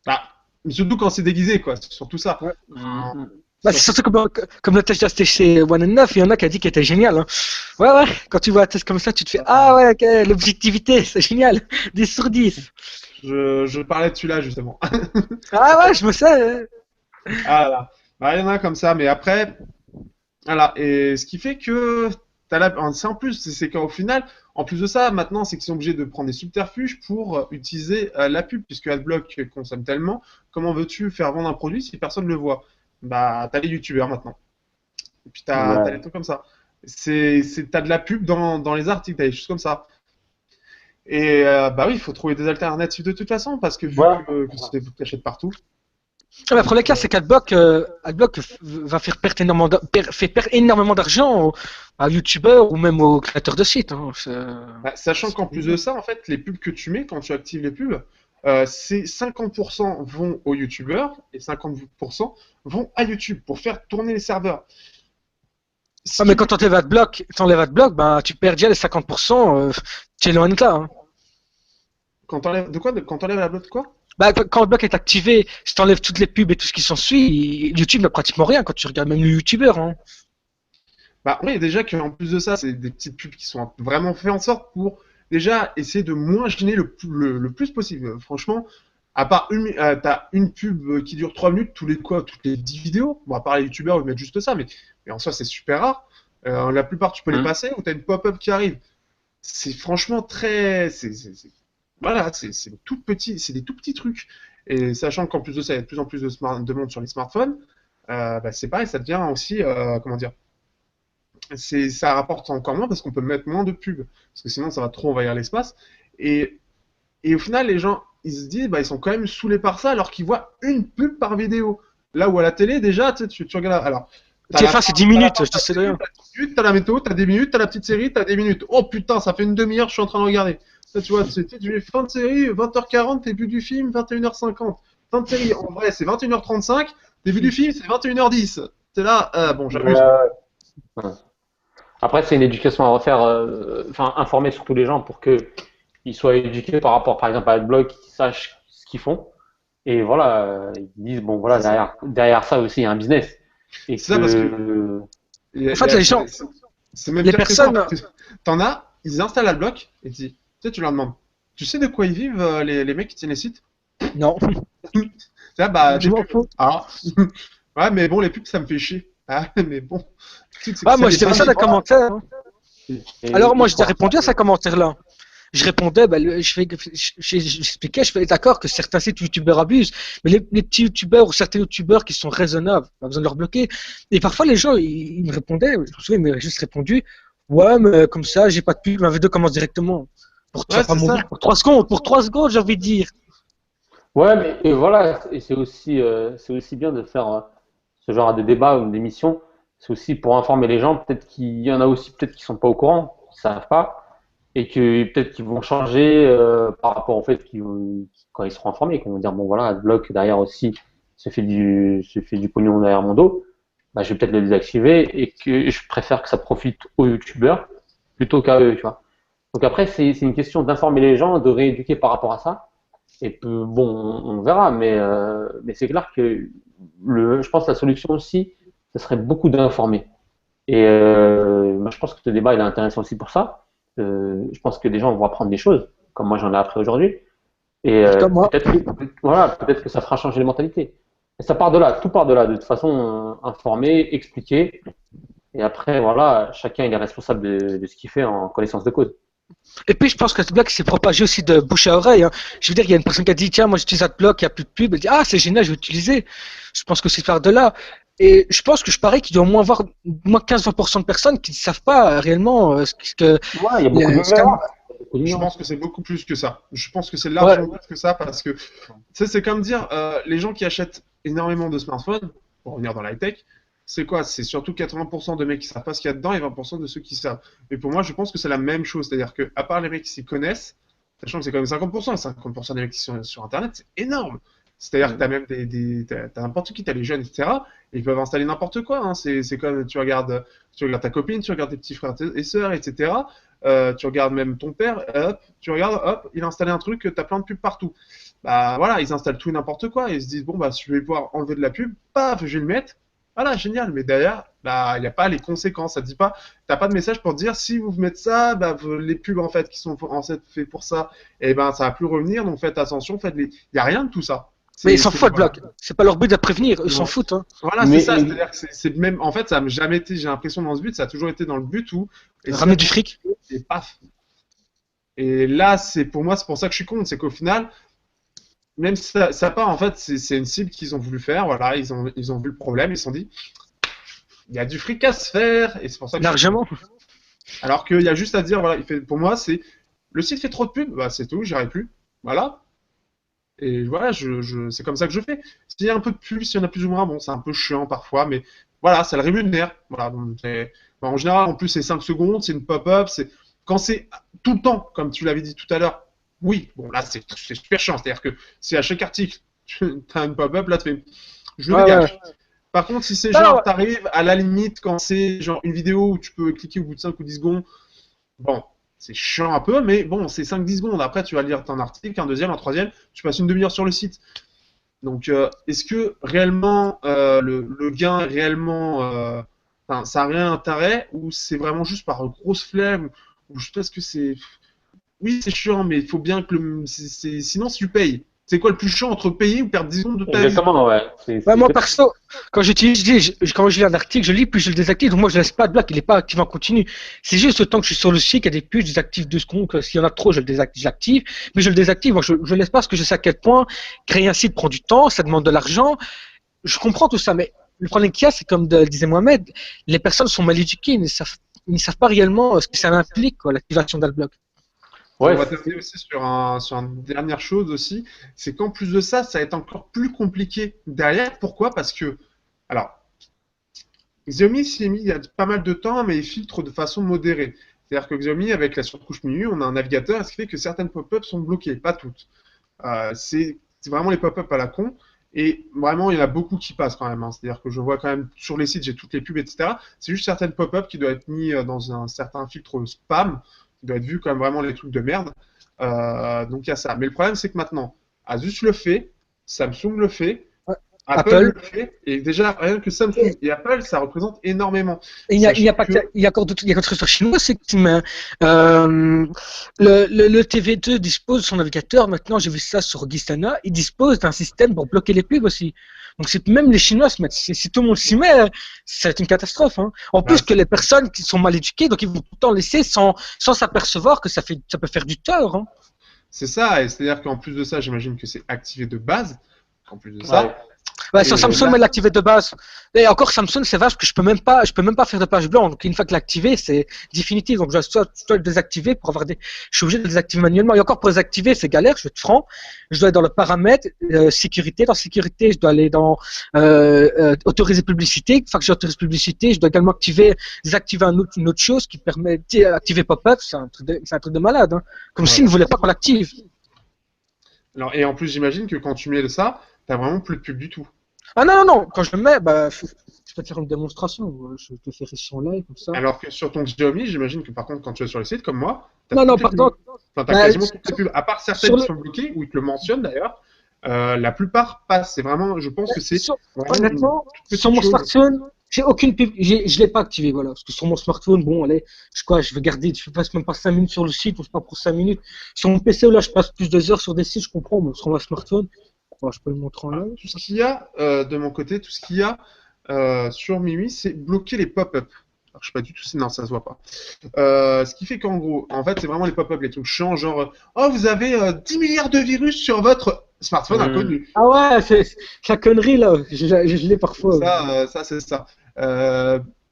Bah, surtout quand c'est déguisé, quoi. C'est surtout ça. Ouais. Bah, c'est Surtout. surtout comme le test d'HTC One and 9, il y en a qui a dit qu'il était génial. Hein. Ouais, ouais, quand tu vois un test comme ça, tu te fais ah ouais, ok, l'objectivité, c'est génial, 10 sur 10. Je parlais de celui-là, justement. Ah ouais, je me sais. Ah là. Bah, il y en a comme ça, mais après, voilà. Et ce qui fait que c'est en plus, c'est qu'au final, en plus de ça, maintenant, c'est qu'ils sont obligés de prendre des subterfuges pour utiliser la pub, puisque AdBlock consomme tellement. Comment veux-tu faire vendre un produit si personne ne le voit? Bah, t'as les youtubeurs maintenant. Et puis t'as les Ouais. trucs comme ça. T'as de la pub dans les articles, t'as des choses comme ça. Et bah oui, il faut trouver des alternatives de toute façon, parce que vu Voilà. que c'est t'achètes partout. Le problème, c'est qu'Adblock va faire perdre énormément d'argent à YouTubeurs ou même aux créateurs de sites. Hein. Bah, sachant qu'en plus de ça, en fait, les pubs que tu mets quand tu actives les pubs, c'est 50% vont aux youtubeurs et 50% vont à YouTube pour faire tourner les serveurs. Ah, mais quand t'enlèves Adblock, bah, tu perds déjà les 50%, tu es loin de là. Hein. Quand t'enlèves de quoi? Quand t'enlèves la bloc de quoi? Bah, quand Adblock est activé, si t'enlèves toutes les pubs et tout ce qui s'ensuit, YouTube n'a pratiquement rien quand tu regardes même le YouTubeur. Hein. Bah oui, déjà qu'en plus de ça, c'est des petites pubs qui sont vraiment faites en sorte pour déjà essayer de moins gêner le plus possible. Franchement, à part t'as une pub qui dure 3 minutes toutes les 10 vidéos. Bon, à part les youtubeurs, ils mettent juste ça, mais en soi, c'est super rare. La plupart, tu peux les passer ou t'as une pop-up qui arrive. C'est franchement très. Voilà, c'est tout petit, c'est des tout petits trucs. Et sachant qu'en plus de ça, il y a de plus en plus de monde sur les smartphones, bah, c'est pareil, ça devient aussi, comment dire, ça rapporte encore moins parce qu'on peut mettre moins de pubs, parce que sinon ça va trop envahir l'espace. Et, et au final, les gens, ils se disent, bah, ils sont quand même saoulés par ça alors qu'ils voient une pub par vidéo. Là où à la télé, déjà, tu regardes. Alors, TF1, c'est 10 minutes, je te sais rien. t'as la météo, t'as des minutes, t'as la petite série, t'as des minutes. Oh putain, ça fait une demi-heure, je suis en train de regarder. Ça, tu vois, tu fin de série, 20h40, début du film, 21h50. Fin de série, en vrai, c'est 21h35, début du film, c'est 21h10. C'est là, bon, j'abuse. Ouais. Après, c'est une éducation à refaire, enfin, informer surtout les gens pour qu'ils soient éduqués par rapport, par exemple, à Adblock, qu'ils sachent ce qu'ils font. Et voilà, ils disent, bon, voilà, derrière ça aussi, il y a un business. Et C'est ça parce que. En fait, les gens. C'est même les pire que ça, personnes. parce que t'en as, ils installent Adblock et tu leur demandes, tu sais de quoi ils vivent, les mecs qui tiennent les sites? Non. Ça, bah, Je m'en fous. Ah. Ouais, mais bon, les pubs, ça me fait chier. Ah, mais bon. Ah, moi, je dirais ça dans les commentaires. Hein. Alors, moi, j'ai répondu à ce commentaire-là. Je répondais, bah, j'expliquais, je fais d'accord que certains sites youtubeurs abusent, mais les petits youtubeurs ou certains youtubeurs qui sont raisonnables, pas besoin de leur bloquer. Et parfois, les gens, ils me répondaient, je me souviens, ils m'avaient juste répondu, ouais, mais comme ça, j'ai pas de pub, ma vidéo commence directement. Pour Ouais, pas mourir, pour 3 secondes, j'ai envie de dire. Ouais, mais et voilà, et c'est aussi bien de faire ce genre de débat ou d'émission. C'est aussi pour informer les gens. Peut-être qu'il y en a aussi, peut-être qui sont pas au courant, qui savent pas, et que peut-être qu'ils vont changer par rapport au fait quand ils seront informés, qu'ils vont dire bon voilà, Adblock derrière aussi se fait du pognon derrière mon dos. Bah, je vais peut-être le désactiver et que je préfère que ça profite aux youtubeurs plutôt qu'à eux, tu vois. Donc après, c'est une question d'informer les gens, de rééduquer par rapport à ça. Et bon, on verra, mais c'est clair que je pense que la solution aussi, ce serait beaucoup d'informer. Et moi, je pense que ce débat il est intéressant aussi pour ça. Je pense que les gens vont apprendre des choses, comme moi j'en ai appris aujourd'hui. Et Comme moi. peut-être que ça fera changer les mentalités. Et ça part de là, tout part de là. De toute façon, informer, expliquer. Et après, voilà, chacun il est responsable de ce qu'il fait en connaissance de cause. Et puis, je pense que Adblock s'est propagé aussi de bouche à oreille. Hein. Je veux dire, il y a une personne qui a dit, tiens, moi j'utilise Adblock, il n'y a plus de pub. Elle dit, ah, c'est génial, je vais l'utiliser. Je pense que c'est par de là. Et je pense que je parie qu'il doit au moins avoir moins 15-20% de personnes qui ne savent pas réellement ce que. Ouais, il y a beaucoup d'ignorants. Je pense que c'est beaucoup plus que ça. Je pense que c'est largement plus que ça parce que, tu sais, c'est comme dire, les gens qui achètent énormément de smartphones, pour revenir dans l'high-tech, c'est quoi? C'est surtout 80% de mecs qui savent pas ce qu'il y a dedans et 20% de ceux qui savent. Et pour moi, je pense que c'est la même chose. C'est-à-dire que, à part les mecs qui s'y connaissent, sachant que c'est quand même 50%, et 50% des mecs qui sont sur Internet, c'est énorme. C'est-à-dire que t'as même t'as n'importe qui, t'as les jeunes, etc. Et ils peuvent installer n'importe quoi. Hein. C'est comme tu regardes ta copine, tu regardes tes petits frères et sœurs, etc. Tu regardes même ton père, hop, tu regardes, hop, il a installé un truc, t'as plein de pubs partout. Bah voilà, ils installent tout et n'importe quoi. Et ils se disent, bon, bah, si je vais pouvoir enlever de la pub, paf, je vais le mettre. Voilà, génial. Mais derrière, bah, il n'y a pas les conséquences. Ça dit pas, t'as pas de message pour dire, si vous mettez ça, bah, les pubs, en fait, qui sont en fait faits pour ça, et ben, ça va plus revenir. Donc, faites attention, il n'y a rien de tout ça. Mais ils s'en foutent, Block. C'est pas leur but de prévenir, ils s'en foutent. Hein. Voilà, c'est ça. C'est-à-dire que c'est même. En fait, ça n'a jamais été, j'ai l'impression, dans ce but, ça a toujours été dans le but où. Ramener du fric. Et paf. Et là, pour moi, c'est pour ça que je suis contre. C'est qu'au final, même si ça part, en fait, c'est une cible qu'ils ont voulu faire. Voilà, ils ont vu le problème, ils se sont dit, il y a du fric à se faire. Et c'est pour ça que. Largement. Alors qu'il y a juste à dire, voilà, pour moi, c'est. Le site fait trop de pubs, bah, c'est tout, j'irai plus. Voilà. Et voilà, c'est comme ça que je fais. s'il y a un peu de pub, s'il y en a plus ou moins, bon, c'est un peu chiant parfois, mais voilà, ça le rémunère. Voilà, donc bon, en général, en plus, c'est 5 secondes, c'est une pop-up, quand c'est tout le temps, comme tu l'avais dit tout à l'heure, oui, bon, là, c'est super chiant. C'est-à-dire que si à chaque article, tu as une pop-up, là, tu fais, je Ouais, dégage. ouais. Par contre, si c'est Ah, genre, ouais. t'arrives à la limite quand c'est genre une vidéo où tu peux cliquer au bout de 5 ou 10 secondes, bon, c'est chiant un peu, mais bon, c'est 5-10 secondes. Après, tu vas lire ton article, un deuxième, un troisième, tu passes une demi-heure sur le site. Donc, est-ce que réellement le gain est réellement, enfin, ça a rien d'intérêt ou c'est vraiment juste par grosse flemme ou je pense que c'est, oui, c'est chiant, mais il faut bien que sinon, si tu payes, c'est quoi le plus chiant entre payer ou perdre 10 secondes de ta vie? Exactement, ouais. Ouais, moi perso, quand quand je lis un article, je lis puis je le désactive. Donc moi je laisse pas de bloc, il est pas actif en continu. C'est juste le temps que je suis sur le site, qu'il y a des pubs, je désactive 2 secondes. S'il y en a trop, je le désactive, j'active. Mais je le désactive. Moi je laisse pas parce que je sais à quel point créer un site prend du temps, ça demande de l'argent. Je comprends tout ça, mais le problème qu'il y a, c'est comme disait Mohamed, les personnes sont mal éduquées, ils ne savent pas réellement ce que ça implique, quoi, l'activation d'Adblock. Et on Ouais, va terminer aussi sur une dernière chose aussi, c'est qu'en plus de ça, ça va être encore plus compliqué derrière. Pourquoi? Parce que, alors, Xiaomi s'y est mis il y a pas mal de temps, mais il filtre de façon modérée. C'est-à-dire que Xiaomi, avec la surcouche MIUI, on a un navigateur, ce qui fait que certaines pop-up sont bloquées, pas toutes. C'est vraiment les pop-up à la con. Et vraiment, il y en a beaucoup qui passent quand même, hein. C'est-à-dire que je vois quand même sur les sites, j'ai toutes les pubs, etc. C'est juste certaines pop-up qui doivent être mis dans un certain filtre spam, qui doit être vu comme vraiment les trucs de merde. Donc il y a ça. Mais le problème, c'est que maintenant, Asus le fait, Samsung le fait, Apple Apple. le fait, et déjà, rien que Samsung et Apple, ça représente énormément. Et il y a pas que, il y a encore il y a quelque chose sur chinois, c'est que le TV2 dispose de son navigateur. Maintenant, j'ai vu ça sur Gistana, il dispose d'un système pour bloquer les pubs aussi. Donc c'est même les Chinois se mettent, si tout le monde s'y met, ça va être une catastrophe. Hein. En plus que les personnes qui sont mal éduquées, donc ils vont tout le temps laisser sans s'apercevoir que ça peut faire du tort. Hein. C'est ça, et c'est-à-dire qu'en plus de ça, j'imagine que c'est activé de base, en plus de ouais. ça. Ouais, Et sur Samsung, là, elle l'activer de base. Et encore Samsung, c'est vache que je peux même pas faire de page blanche. Donc une fois que l'activer, c'est définitif. Donc je dois le désactiver pour avoir des. Je suis obligé de le désactiver manuellement. Et encore pour désactiver, c'est galère. Je vais être franc. Je dois aller dans le paramètre sécurité. Dans sécurité, je dois aller dans autoriser publicité. Une fois que j'ai autorisé publicité, je dois également désactiver une autre chose qui permet d'activer pop-up. C'est un truc de malade. Hein. Comme s'ils ne voulaient pas qu'on l'active. alors, et en plus, j'imagine que quand tu mets ça, t'as vraiment plus de pub du tout. Ah non, non, non. Quand je le mets, je peux te faire une démonstration. Je te fais ici en live comme ça. Alors que sur ton Xiaomi, j'imagine que par contre, quand tu es sur le site, comme moi, t'as Non, non, toutes les pardon. pubs. Enfin, t'as quasiment toutes les pubs, à part certaines Sur qui le, sont bloquées, ou ils te le mentionnent d'ailleurs. La plupart passent. C'est vraiment, je pense que c'est sur- vraiment honnêtement, une sur petite mon chose. smartphone, j'ai aucune pub. Je l'ai pas activé, voilà. Parce que sur mon smartphone, bon, allez, je vais garder, je passe même pas 5 minutes sur le site, ou je pas pour 5 minutes. Sur mon PC, là, je passe plus de 2 heures sur des sites, je comprends, mais sur mon smartphone, bon, je peux le montrer en live. Tout ce qu'il y a de mon côté, tout ce qu'il y a sur MIUI, c'est bloquer les pop-up. Alors, je sais pas du tout si non, ça se voit pas. Ce qui fait qu'en gros, en fait, c'est vraiment les pop-up, les trucs chiants, genre oh, vous avez 10 milliards de virus sur votre smartphone inconnu. Ah ouais, c'est la connerie, là. Je l'ai parfois. Ça c'est ça.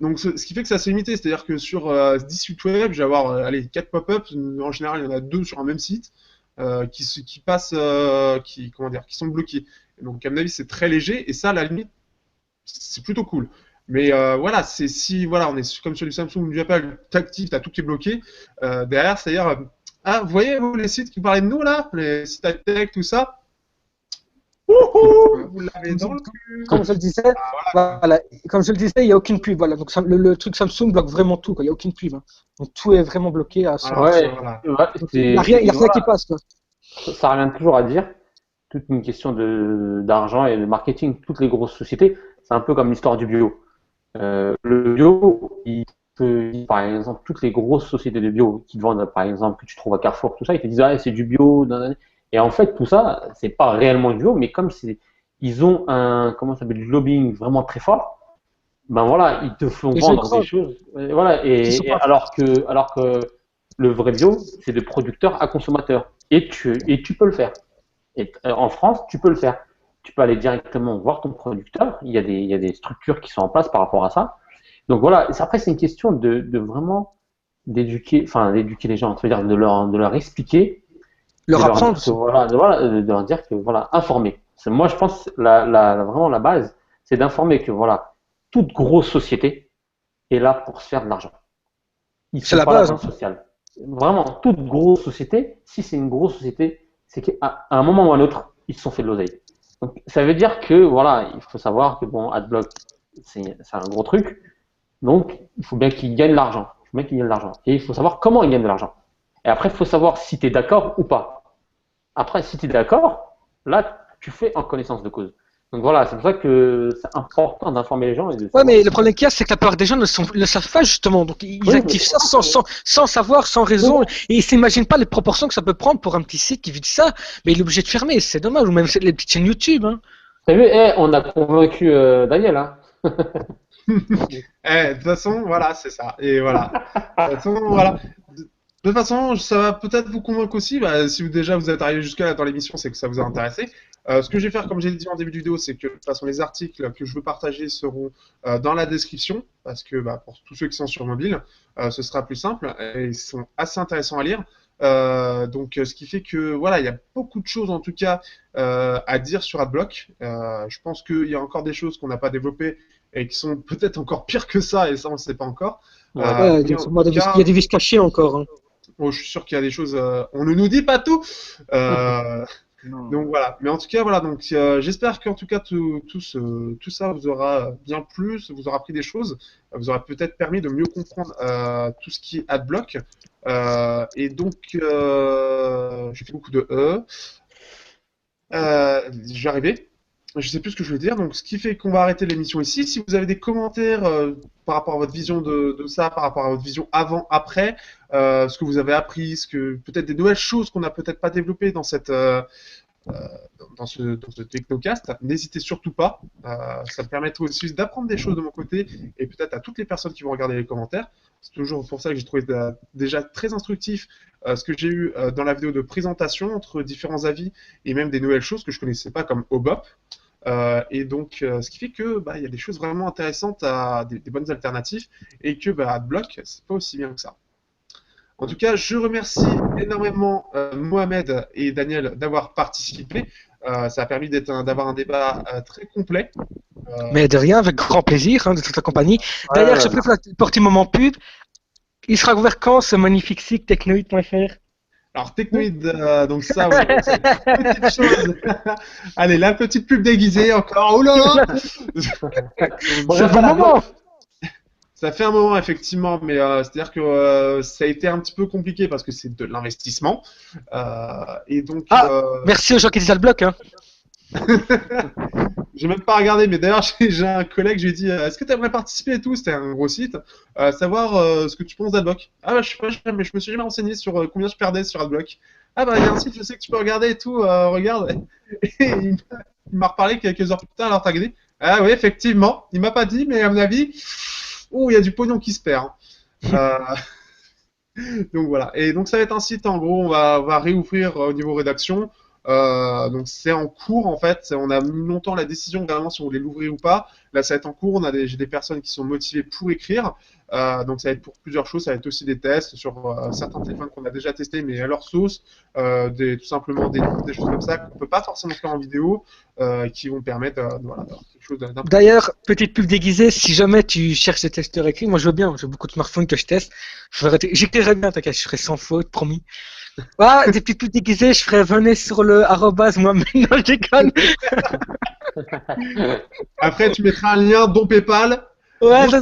Donc, ce qui fait que ça c'est limité, c'est-à-dire que sur 10 sites web, je vais avoir allez, 4 pop-up. En général, il y en a 2 sur un même site qui passent, comment dire, qui sont bloqués. Donc, à mon avis, c'est très léger et ça, à la limite, c'est plutôt cool. Mais voilà, c'est si voilà, on est comme sur du Samsung ou du Apple, t'actives, t'as tout qui est bloqué. Derrière, c'est-à-dire, ah, vous voyez vous les sites qui parlaient de nous là, les sites high-tech, tout ça. Vous l'avez dans le cul. Comme je le disais, voilà. Comme je le disais, il n'y a aucune pub. Voilà. Donc le truc Samsung bloque vraiment tout. Quoi. Il n'y a aucune pub. Hein. Donc tout est vraiment bloqué à 100%. Alors, Ouais, voilà. Il n'y a rien, qui passe. Quoi. Ça revient toujours à dire, toute une question d'argent et de marketing. Toutes les grosses sociétés, c'est un peu comme l'histoire du bio. Le bio, par exemple, toutes les grosses sociétés de bio qui te vendent, par exemple, que tu trouves à Carrefour, tout ça, ils te disent ah c'est du bio. Et en fait, tout ça, c'est pas réellement du bio, mais comme ils ont comment ça s'appelle, du lobbying vraiment très fort, ben voilà, ils te font vendre des choses. Voilà, et alors que le vrai bio, c'est de producteur à consommateur. Et tu peux le faire. Et en France, tu peux le faire. Tu peux aller directement voir ton producteur. Il y a des structures qui sont en place par rapport à ça. Donc voilà, après, c'est une question de vraiment d'éduquer les gens, c'est-à-dire de leur expliquer, leur apprendre. de leur dire que voilà, informer. Moi, je pense vraiment la base, c'est d'informer que voilà, toute grosse société est là pour se faire de l'argent. Ils C'est sont la pas là base, dans hein. le social. Vraiment, toute grosse société, si c'est une grosse société, c'est qu'à un moment ou à un autre, ils se sont fait de l'oseille. Donc, ça veut dire que voilà, il faut savoir que bon, AdBlock, c'est un gros truc. Donc, il faut bien qu'ils gagnent de l'argent. Il faut bien qu'ils gagnent de l'argent. Et il faut savoir comment ils gagnent de l'argent. Et après, il faut savoir si tu es d'accord ou pas. Après, si tu es d'accord, là, tu fais en connaissance de cause. Donc voilà, c'est pour ça que c'est important d'informer les gens et de Ouais, savoir. mais le problème qu'il y a, c'est que la plupart des gens ne savent pas justement. Donc, ils Oui, mais activent ça sans savoir, sans raison. Et ils s'imaginent pas les proportions que ça peut prendre pour un petit site qui vit de ça. Mais il est obligé de fermer. C'est dommage. Ou même les petites chaînes YouTube. Hein. t'as vu, on a convaincu Daniel, hein. De toute façon, voilà, c'est ça. Et voilà. De toute façon, voilà. De toute façon, ça va peut-être vous convaincre aussi. Bah, si vous êtes arrivé jusque-là dans l'émission, c'est que ça vous a intéressé. Ce que je vais faire, comme j'ai dit en début de vidéo, c'est que de toute façon, les articles que je veux partager seront dans la description, parce que bah, pour tous ceux qui sont sur mobile, ce sera plus simple et ils sont assez intéressants à lire. Donc, ce qui fait que voilà, il y a beaucoup de choses en tout cas à dire sur AdBlock. Je pense qu'il y a encore des choses qu'on n'a pas développées et qui sont peut-être encore pires que ça, et ça on ne sait pas encore. Ouais. Ouais, Mais en tout il cas, y a des vis cachés encore. Hein. bon, je suis sûr qu'il y a des choses. On ne nous dit pas tout. Euh, Non. donc voilà. Mais en tout cas, voilà. Donc j'espère qu'en tout cas tout ça vous aura bien plu, ça vous aura appris des choses, vous aura peut-être permis de mieux comprendre tout ce qui est AdBlock. Et donc j'ai fait beaucoup de je vais arriver. Je sais plus ce que je veux dire, donc ce qui fait qu'on va arrêter l'émission ici. Si vous avez des commentaires par rapport à votre vision de ça, par rapport à votre vision avant, après, ce que vous avez appris, peut-être des nouvelles choses qu'on n'a peut-être pas développées dans dans ce technocast, n'hésitez surtout pas. Ça me permettra aussi d'apprendre des choses de mon côté et peut-être à toutes les personnes qui vont regarder les commentaires. C'est toujours pour ça que j'ai trouvé déjà très instructif ce que j'ai eu dans la vidéo de présentation entre différents avis et même des nouvelles choses que je connaissais pas comme OBOP. Et donc, ce qui fait que il y a des choses vraiment intéressantes, des bonnes alternatives, et que AdBlock, c'est pas aussi bien que ça. En tout cas, je remercie énormément Mohamed et Daniel d'avoir participé. Ça a permis d'avoir un débat très complet. Mais de rien, avec grand plaisir, hein, de toute la compagnie. Ouais, D'ailleurs, je ouais. préfère un petit moment pub. Il sera ouvert quand ce magnifique site technoid.fr? Alors, Technoid, donc ça, ouais, c'est une petite chose. Allez, la petite pub déguisée encore. Oh là là. Bon, C'est le reste bon à la moment. Ça fait un moment, effectivement, mais c'est-à-dire que ça a été un petit peu compliqué parce que c'est de l'investissement. Et donc, Ah, merci aux gens qui disent AdBlock. Hein. j'ai même pas regardé, mais d'ailleurs, j'ai un collègue, je lui ai dit est-ce que tu aimerais participer et tout? C'était un gros site. Savoir ce que tu penses d'AdBlock. Ah, bah, je sais pas, mais je me suis jamais renseigné sur combien je perdais sur AdBlock. Ah, bah, il y a un site, je sais que tu peux regarder et tout, regarde. Et il m'a reparlé quelques heures plus tard, alors t'as regardé. Ah, oui, effectivement, il m'a pas dit, mais à mon avis, il y a du pognon qui se perd. Donc voilà. Et donc ça va être un site, en gros, on va réouvrir au niveau rédaction. Donc c'est en cours en fait. On a mis longtemps la décision vraiment si on voulait l'ouvrir ou pas. Là ça va être en cours. J'ai des personnes qui sont motivées pour écrire. Donc ça va être pour plusieurs choses. Ça va être aussi des tests sur certains téléphones qu'on a déjà testés mais à leur sauce. Tout simplement des choses comme ça qu'on peut pas forcément faire en vidéo, qui vont permettre voilà, d'avoir quelque chose d'un peu. D'ailleurs, petite pub déguisée, si jamais tu cherches des testeurs écrits, moi je veux bien, j'ai beaucoup de smartphones que je teste. J'écrirai bien, t'inquiète, je ferai sans faute, promis. Ouais, des petites pubs déguisées, je ferai venez sur le arrobase moi-même, non, je déconne. Après tu mettras un lien dont PayPal. Ouais, ça,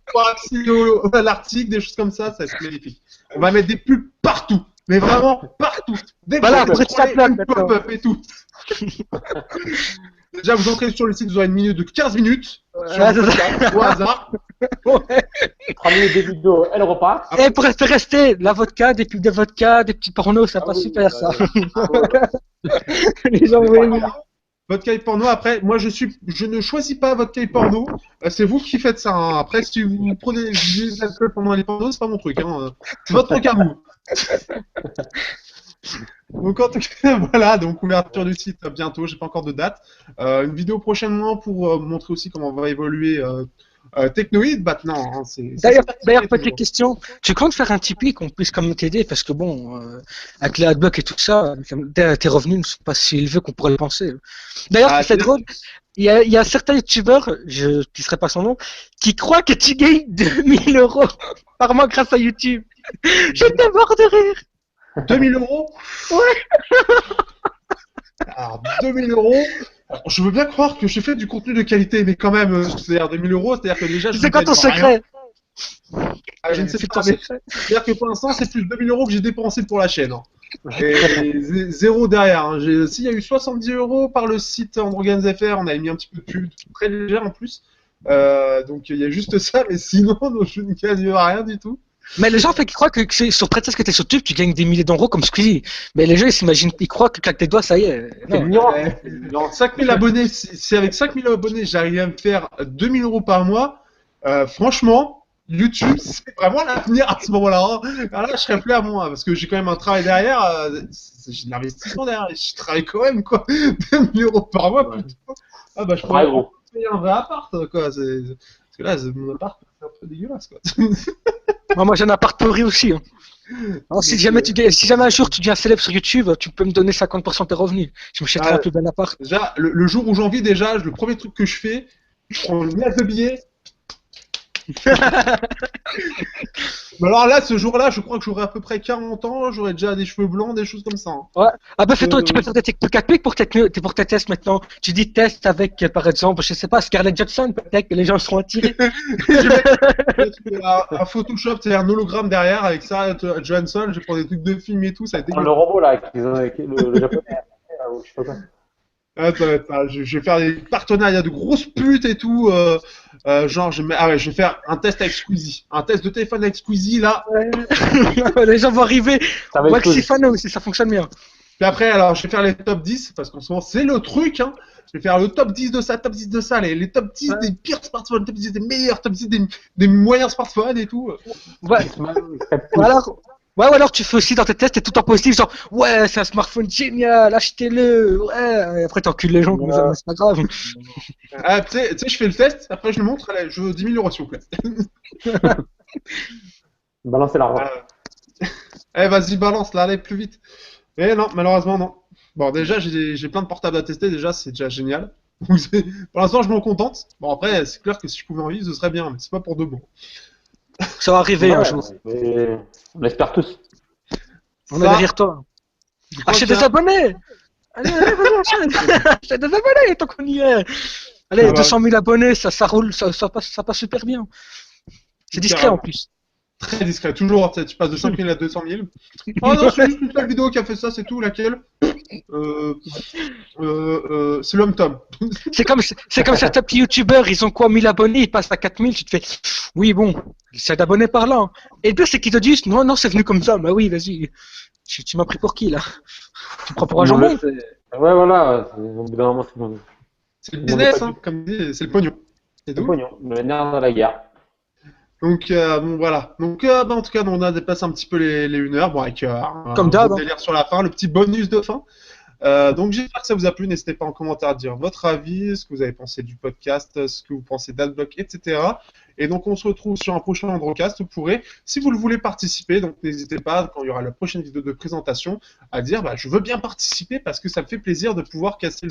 Pour accéder à l'article, des choses comme ça va être magnifique. On va mettre des pubs partout, mais vraiment partout. Des Voilà, pop-up, après, ça plaque, une maintenant. pop-up et tout. Déjà, vous entrez sur le site, vous aurez une minute de 15 minutes sur Ouais, le c'est ça. podcast, au hasard. Ouais. 3 minutes de vidéo, elle repart. Et pour rester, la vodka, des pubs de vodka, des petits pornos, ça passe super ça. Les gens vont aimer. Vodka et porno, après, moi je ne choisis pas vodka et porno, c'est vous qui faites ça. Hein. Après, si vous prenez de l'alcool pendant les pornos, c'est pas mon truc. Hein. C'est votre truc à vous. Donc en tout cas, voilà, donc ouverture du site bientôt, j'ai pas encore de date. Une vidéo prochainement pour montrer aussi comment va évoluer Technoïde maintenant. Hein, D'ailleurs, petite question. Tu comptes faire un Tipeee qu'on puisse comme t'aider parce que bon, avec les adblocks et tout ça, tes revenus ne sont pas si élevés qu'on pourrait le penser. D'ailleurs, c'est drôle. Il y a certains youtubeurs, je ne serai pas son nom, qui croient que tu gagnes 2000 euros par mois grâce à YouTube. J'étais mort de rire. 2000 euros? Ouais. Alors, 2000 euros. Je veux bien croire que j'ai fait du contenu de qualité, mais quand même, c'est-à-dire 2000 euros, c'est-à-dire que déjà. C'est quoi ton secret? Je ne sais pas, mais c'est-à-dire que pour l'instant, c'est plus 2000 euros que j'ai dépensé pour la chaîne. Hein. Et zéro derrière. Hein. S'il y a eu 70 euros par le site AndroGamesFR, on avait mis un petit peu de pub, très légère en plus. Donc il y a juste ça, mais sinon, je ne gagne rien du tout. Mais les gens qui croient que c'est sur prétexte que tu es sur YouTube, tu gagnes des milliers d'euros comme Squeezie. Mais les gens, ils s'imaginent, ils croient que claque tes doigts, ça y est. Non, 5000 abonnés, si avec 5000 abonnés, j'arrive à me faire 2000 euros par mois, franchement, YouTube, c'est vraiment l'avenir à ce moment-là. Hein. Alors là, je serais plus à moi, parce que j'ai quand même un travail derrière, j'ai de l'investissement derrière, je travaille quand même, quoi. 2000 euros par mois, putain. Ah bah, je pourrais payer un vrai appart, quoi. Parce que là, mon appart, c'est un peu dégueulasse, quoi. Moi, j'ai un appart pourri aussi. Hein. Alors, si jamais un jour tu deviens célèbre sur YouTube, tu peux me donner 50% de tes revenus. Je me achèterai un plus bel appart. Déjà, le jour où j'en vis, déjà, le premier truc que je fais, je prends une liasse de billets. Mais alors là, ce jour-là, je crois que j'aurai à peu près 40 ans, j'aurai déjà des cheveux blancs, des choses comme ça. Hein. Ouais. Ah bah fais-toi, tu peux faire des TikTok pour tes tests maintenant. Tu dis test avec, par exemple, je sais pas, Scarlett Johansson, peut-être que les gens seront attirés. Je vais un Photoshop, c'est un hologramme derrière avec ça, Johansson, je vais prendre des trucs de film et tout, ça va être le robot là, avec le japonais, je sais pas quoi. Je vais faire des partenariats de grosses putes et tout. Genre, je vais faire un test avec Squeezie. Un test de téléphone avec Squeezie, là. Ouais. Les gens vont arriver. Waxifano aussi, ça fonctionne bien. Puis après, alors, je vais faire les top 10, parce qu'en ce moment, c'est le truc. Hein. Je vais faire le top 10 de ça, top 10 de ça, les top 10 des pires smartphones, top 10 des meilleurs, top 10 des moyens smartphones et tout. Ouais. Ouais, ou alors tu fais aussi dans tes tests, t'es tout en positif, genre, ouais, c'est un smartphone génial, achetez-le, ouais, et après t'encules les gens comme ça, mais c'est pas grave. Ah, tu sais, je fais le test, après je le montre, allez, je veux 10 000 euros s'il vous plaît. Balancez l'argent. Vas-y, balance là, allez, plus vite. Eh non, malheureusement, non. Bon, déjà, j'ai plein de portables à tester, déjà, c'est déjà génial. Pour l'instant, je m'en contente. Bon, après, c'est clair que si je pouvais en vivre, ce serait bien, mais c'est pas pour de bon. Ça va arriver un jour. On l'espère tous. On est derrière toi. Achète des abonnés. Allez, vas-y, achète des abonnés tant qu'on y est. Allez, 200 000 abonnés, ça roule, ça passe super bien. C'est discret en plus. Très discret, toujours, tu passes de 5 000 à 200 000. Oh non, c'est juste une seule vidéo qui a fait ça, c'est tout, laquelle c'est l'homme Tom. C'est comme certains petits youtubeurs, ils ont quoi, 1000 abonnés, ils passent à 4000, tu te fais, oui bon, c'est d'abonnés par là. Et le pire c'est qu'ils te disent, non, c'est venu comme ça, bah oui, vas-y, tu m'as pris pour qui là? Tu me prends pour un jambon? Ouais, voilà, au bout d'un moment c'est bon. C'est le business, hein, comme dit, c'est le pognon. C'est le pognon, le nerf de la guerre. Donc bon voilà. Donc en tout cas, on a dépassé un petit peu les 1 heure, bon avec comme d'hab, délire sur la fin, le petit bonus de fin. Donc j'espère que ça vous a plu. N'hésitez pas en commentaire à dire votre avis, ce que vous avez pensé du podcast, ce que vous pensez d'Adblock, etc. Et donc on se retrouve sur un prochain Androcast. Vous pourrez, si vous le voulez, participer. Donc n'hésitez pas, quand il y aura la prochaine vidéo de présentation, à dire je veux bien participer parce que ça me fait plaisir de pouvoir casser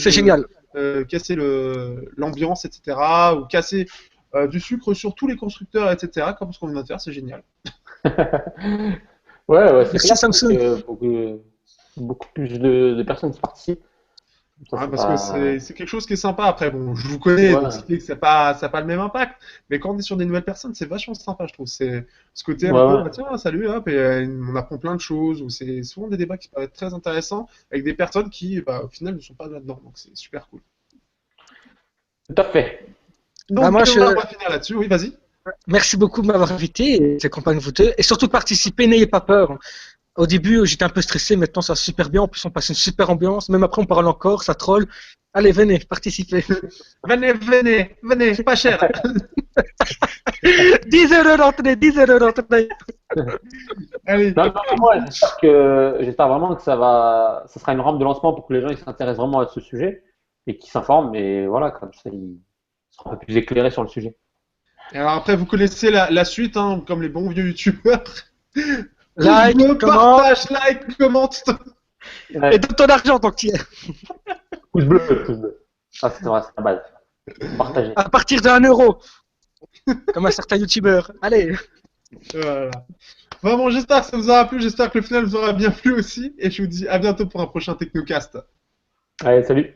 l'ambiance, etc. Ou casser du sucre sur tous les constructeurs, etc. Comme ce qu'on vient de faire, c'est génial. ouais, c'est clair. Samsung. Beaucoup plus de personnes qui participent. Parce que c'est quelque chose qui est sympa. Après, bon, je vous connais, donc c'est que ça n'a pas le même impact. Mais quand on est sur des nouvelles personnes, c'est vachement sympa, je trouve. C'est ce côté, tiens, salut, hop, et on apprend plein de choses. Ou c'est souvent des débats qui peuvent être très intéressants avec des personnes qui, au final, ne sont pas là-dedans. Donc c'est super cool. Tout à fait. Donc, on va finir là-dessus. Oui, vas-y. Merci beaucoup de m'avoir invité et j'accompagne vous deux. Et surtout, participez, n'ayez pas peur. Au début, j'étais un peu stressé, maintenant ça va super bien. En plus, on passe une super ambiance. Même après, on parle encore, ça troll. Allez, venez, participez. venez, c'est pas cher. 10 euros d'entrée, 10 euros d'entrée. Allez. Non, moi, j'espère vraiment que ça sera une rampe de lancement pour que les gens ils s'intéressent vraiment à ce sujet et qu'ils s'informent. Et voilà, comme ça, ils seront un peu plus éclairés sur le sujet. Et alors après, vous connaissez la suite, hein, comme les bons vieux youtubeurs. Like, Pouce bleu, comment, partage, like, commente. Ouais, et donne ton argent tant que tu y es. pouce bleu, pouce bleu. Ah, c'est vrai, c'est la base. Partagez. À partir d'1 euro. Comme un certain youtubeur. Allez. Voilà. Vraiment, j'espère que ça vous aura plu, j'espère que le final vous aura bien plu aussi, et je vous dis à bientôt pour un prochain Technocast. Allez, salut.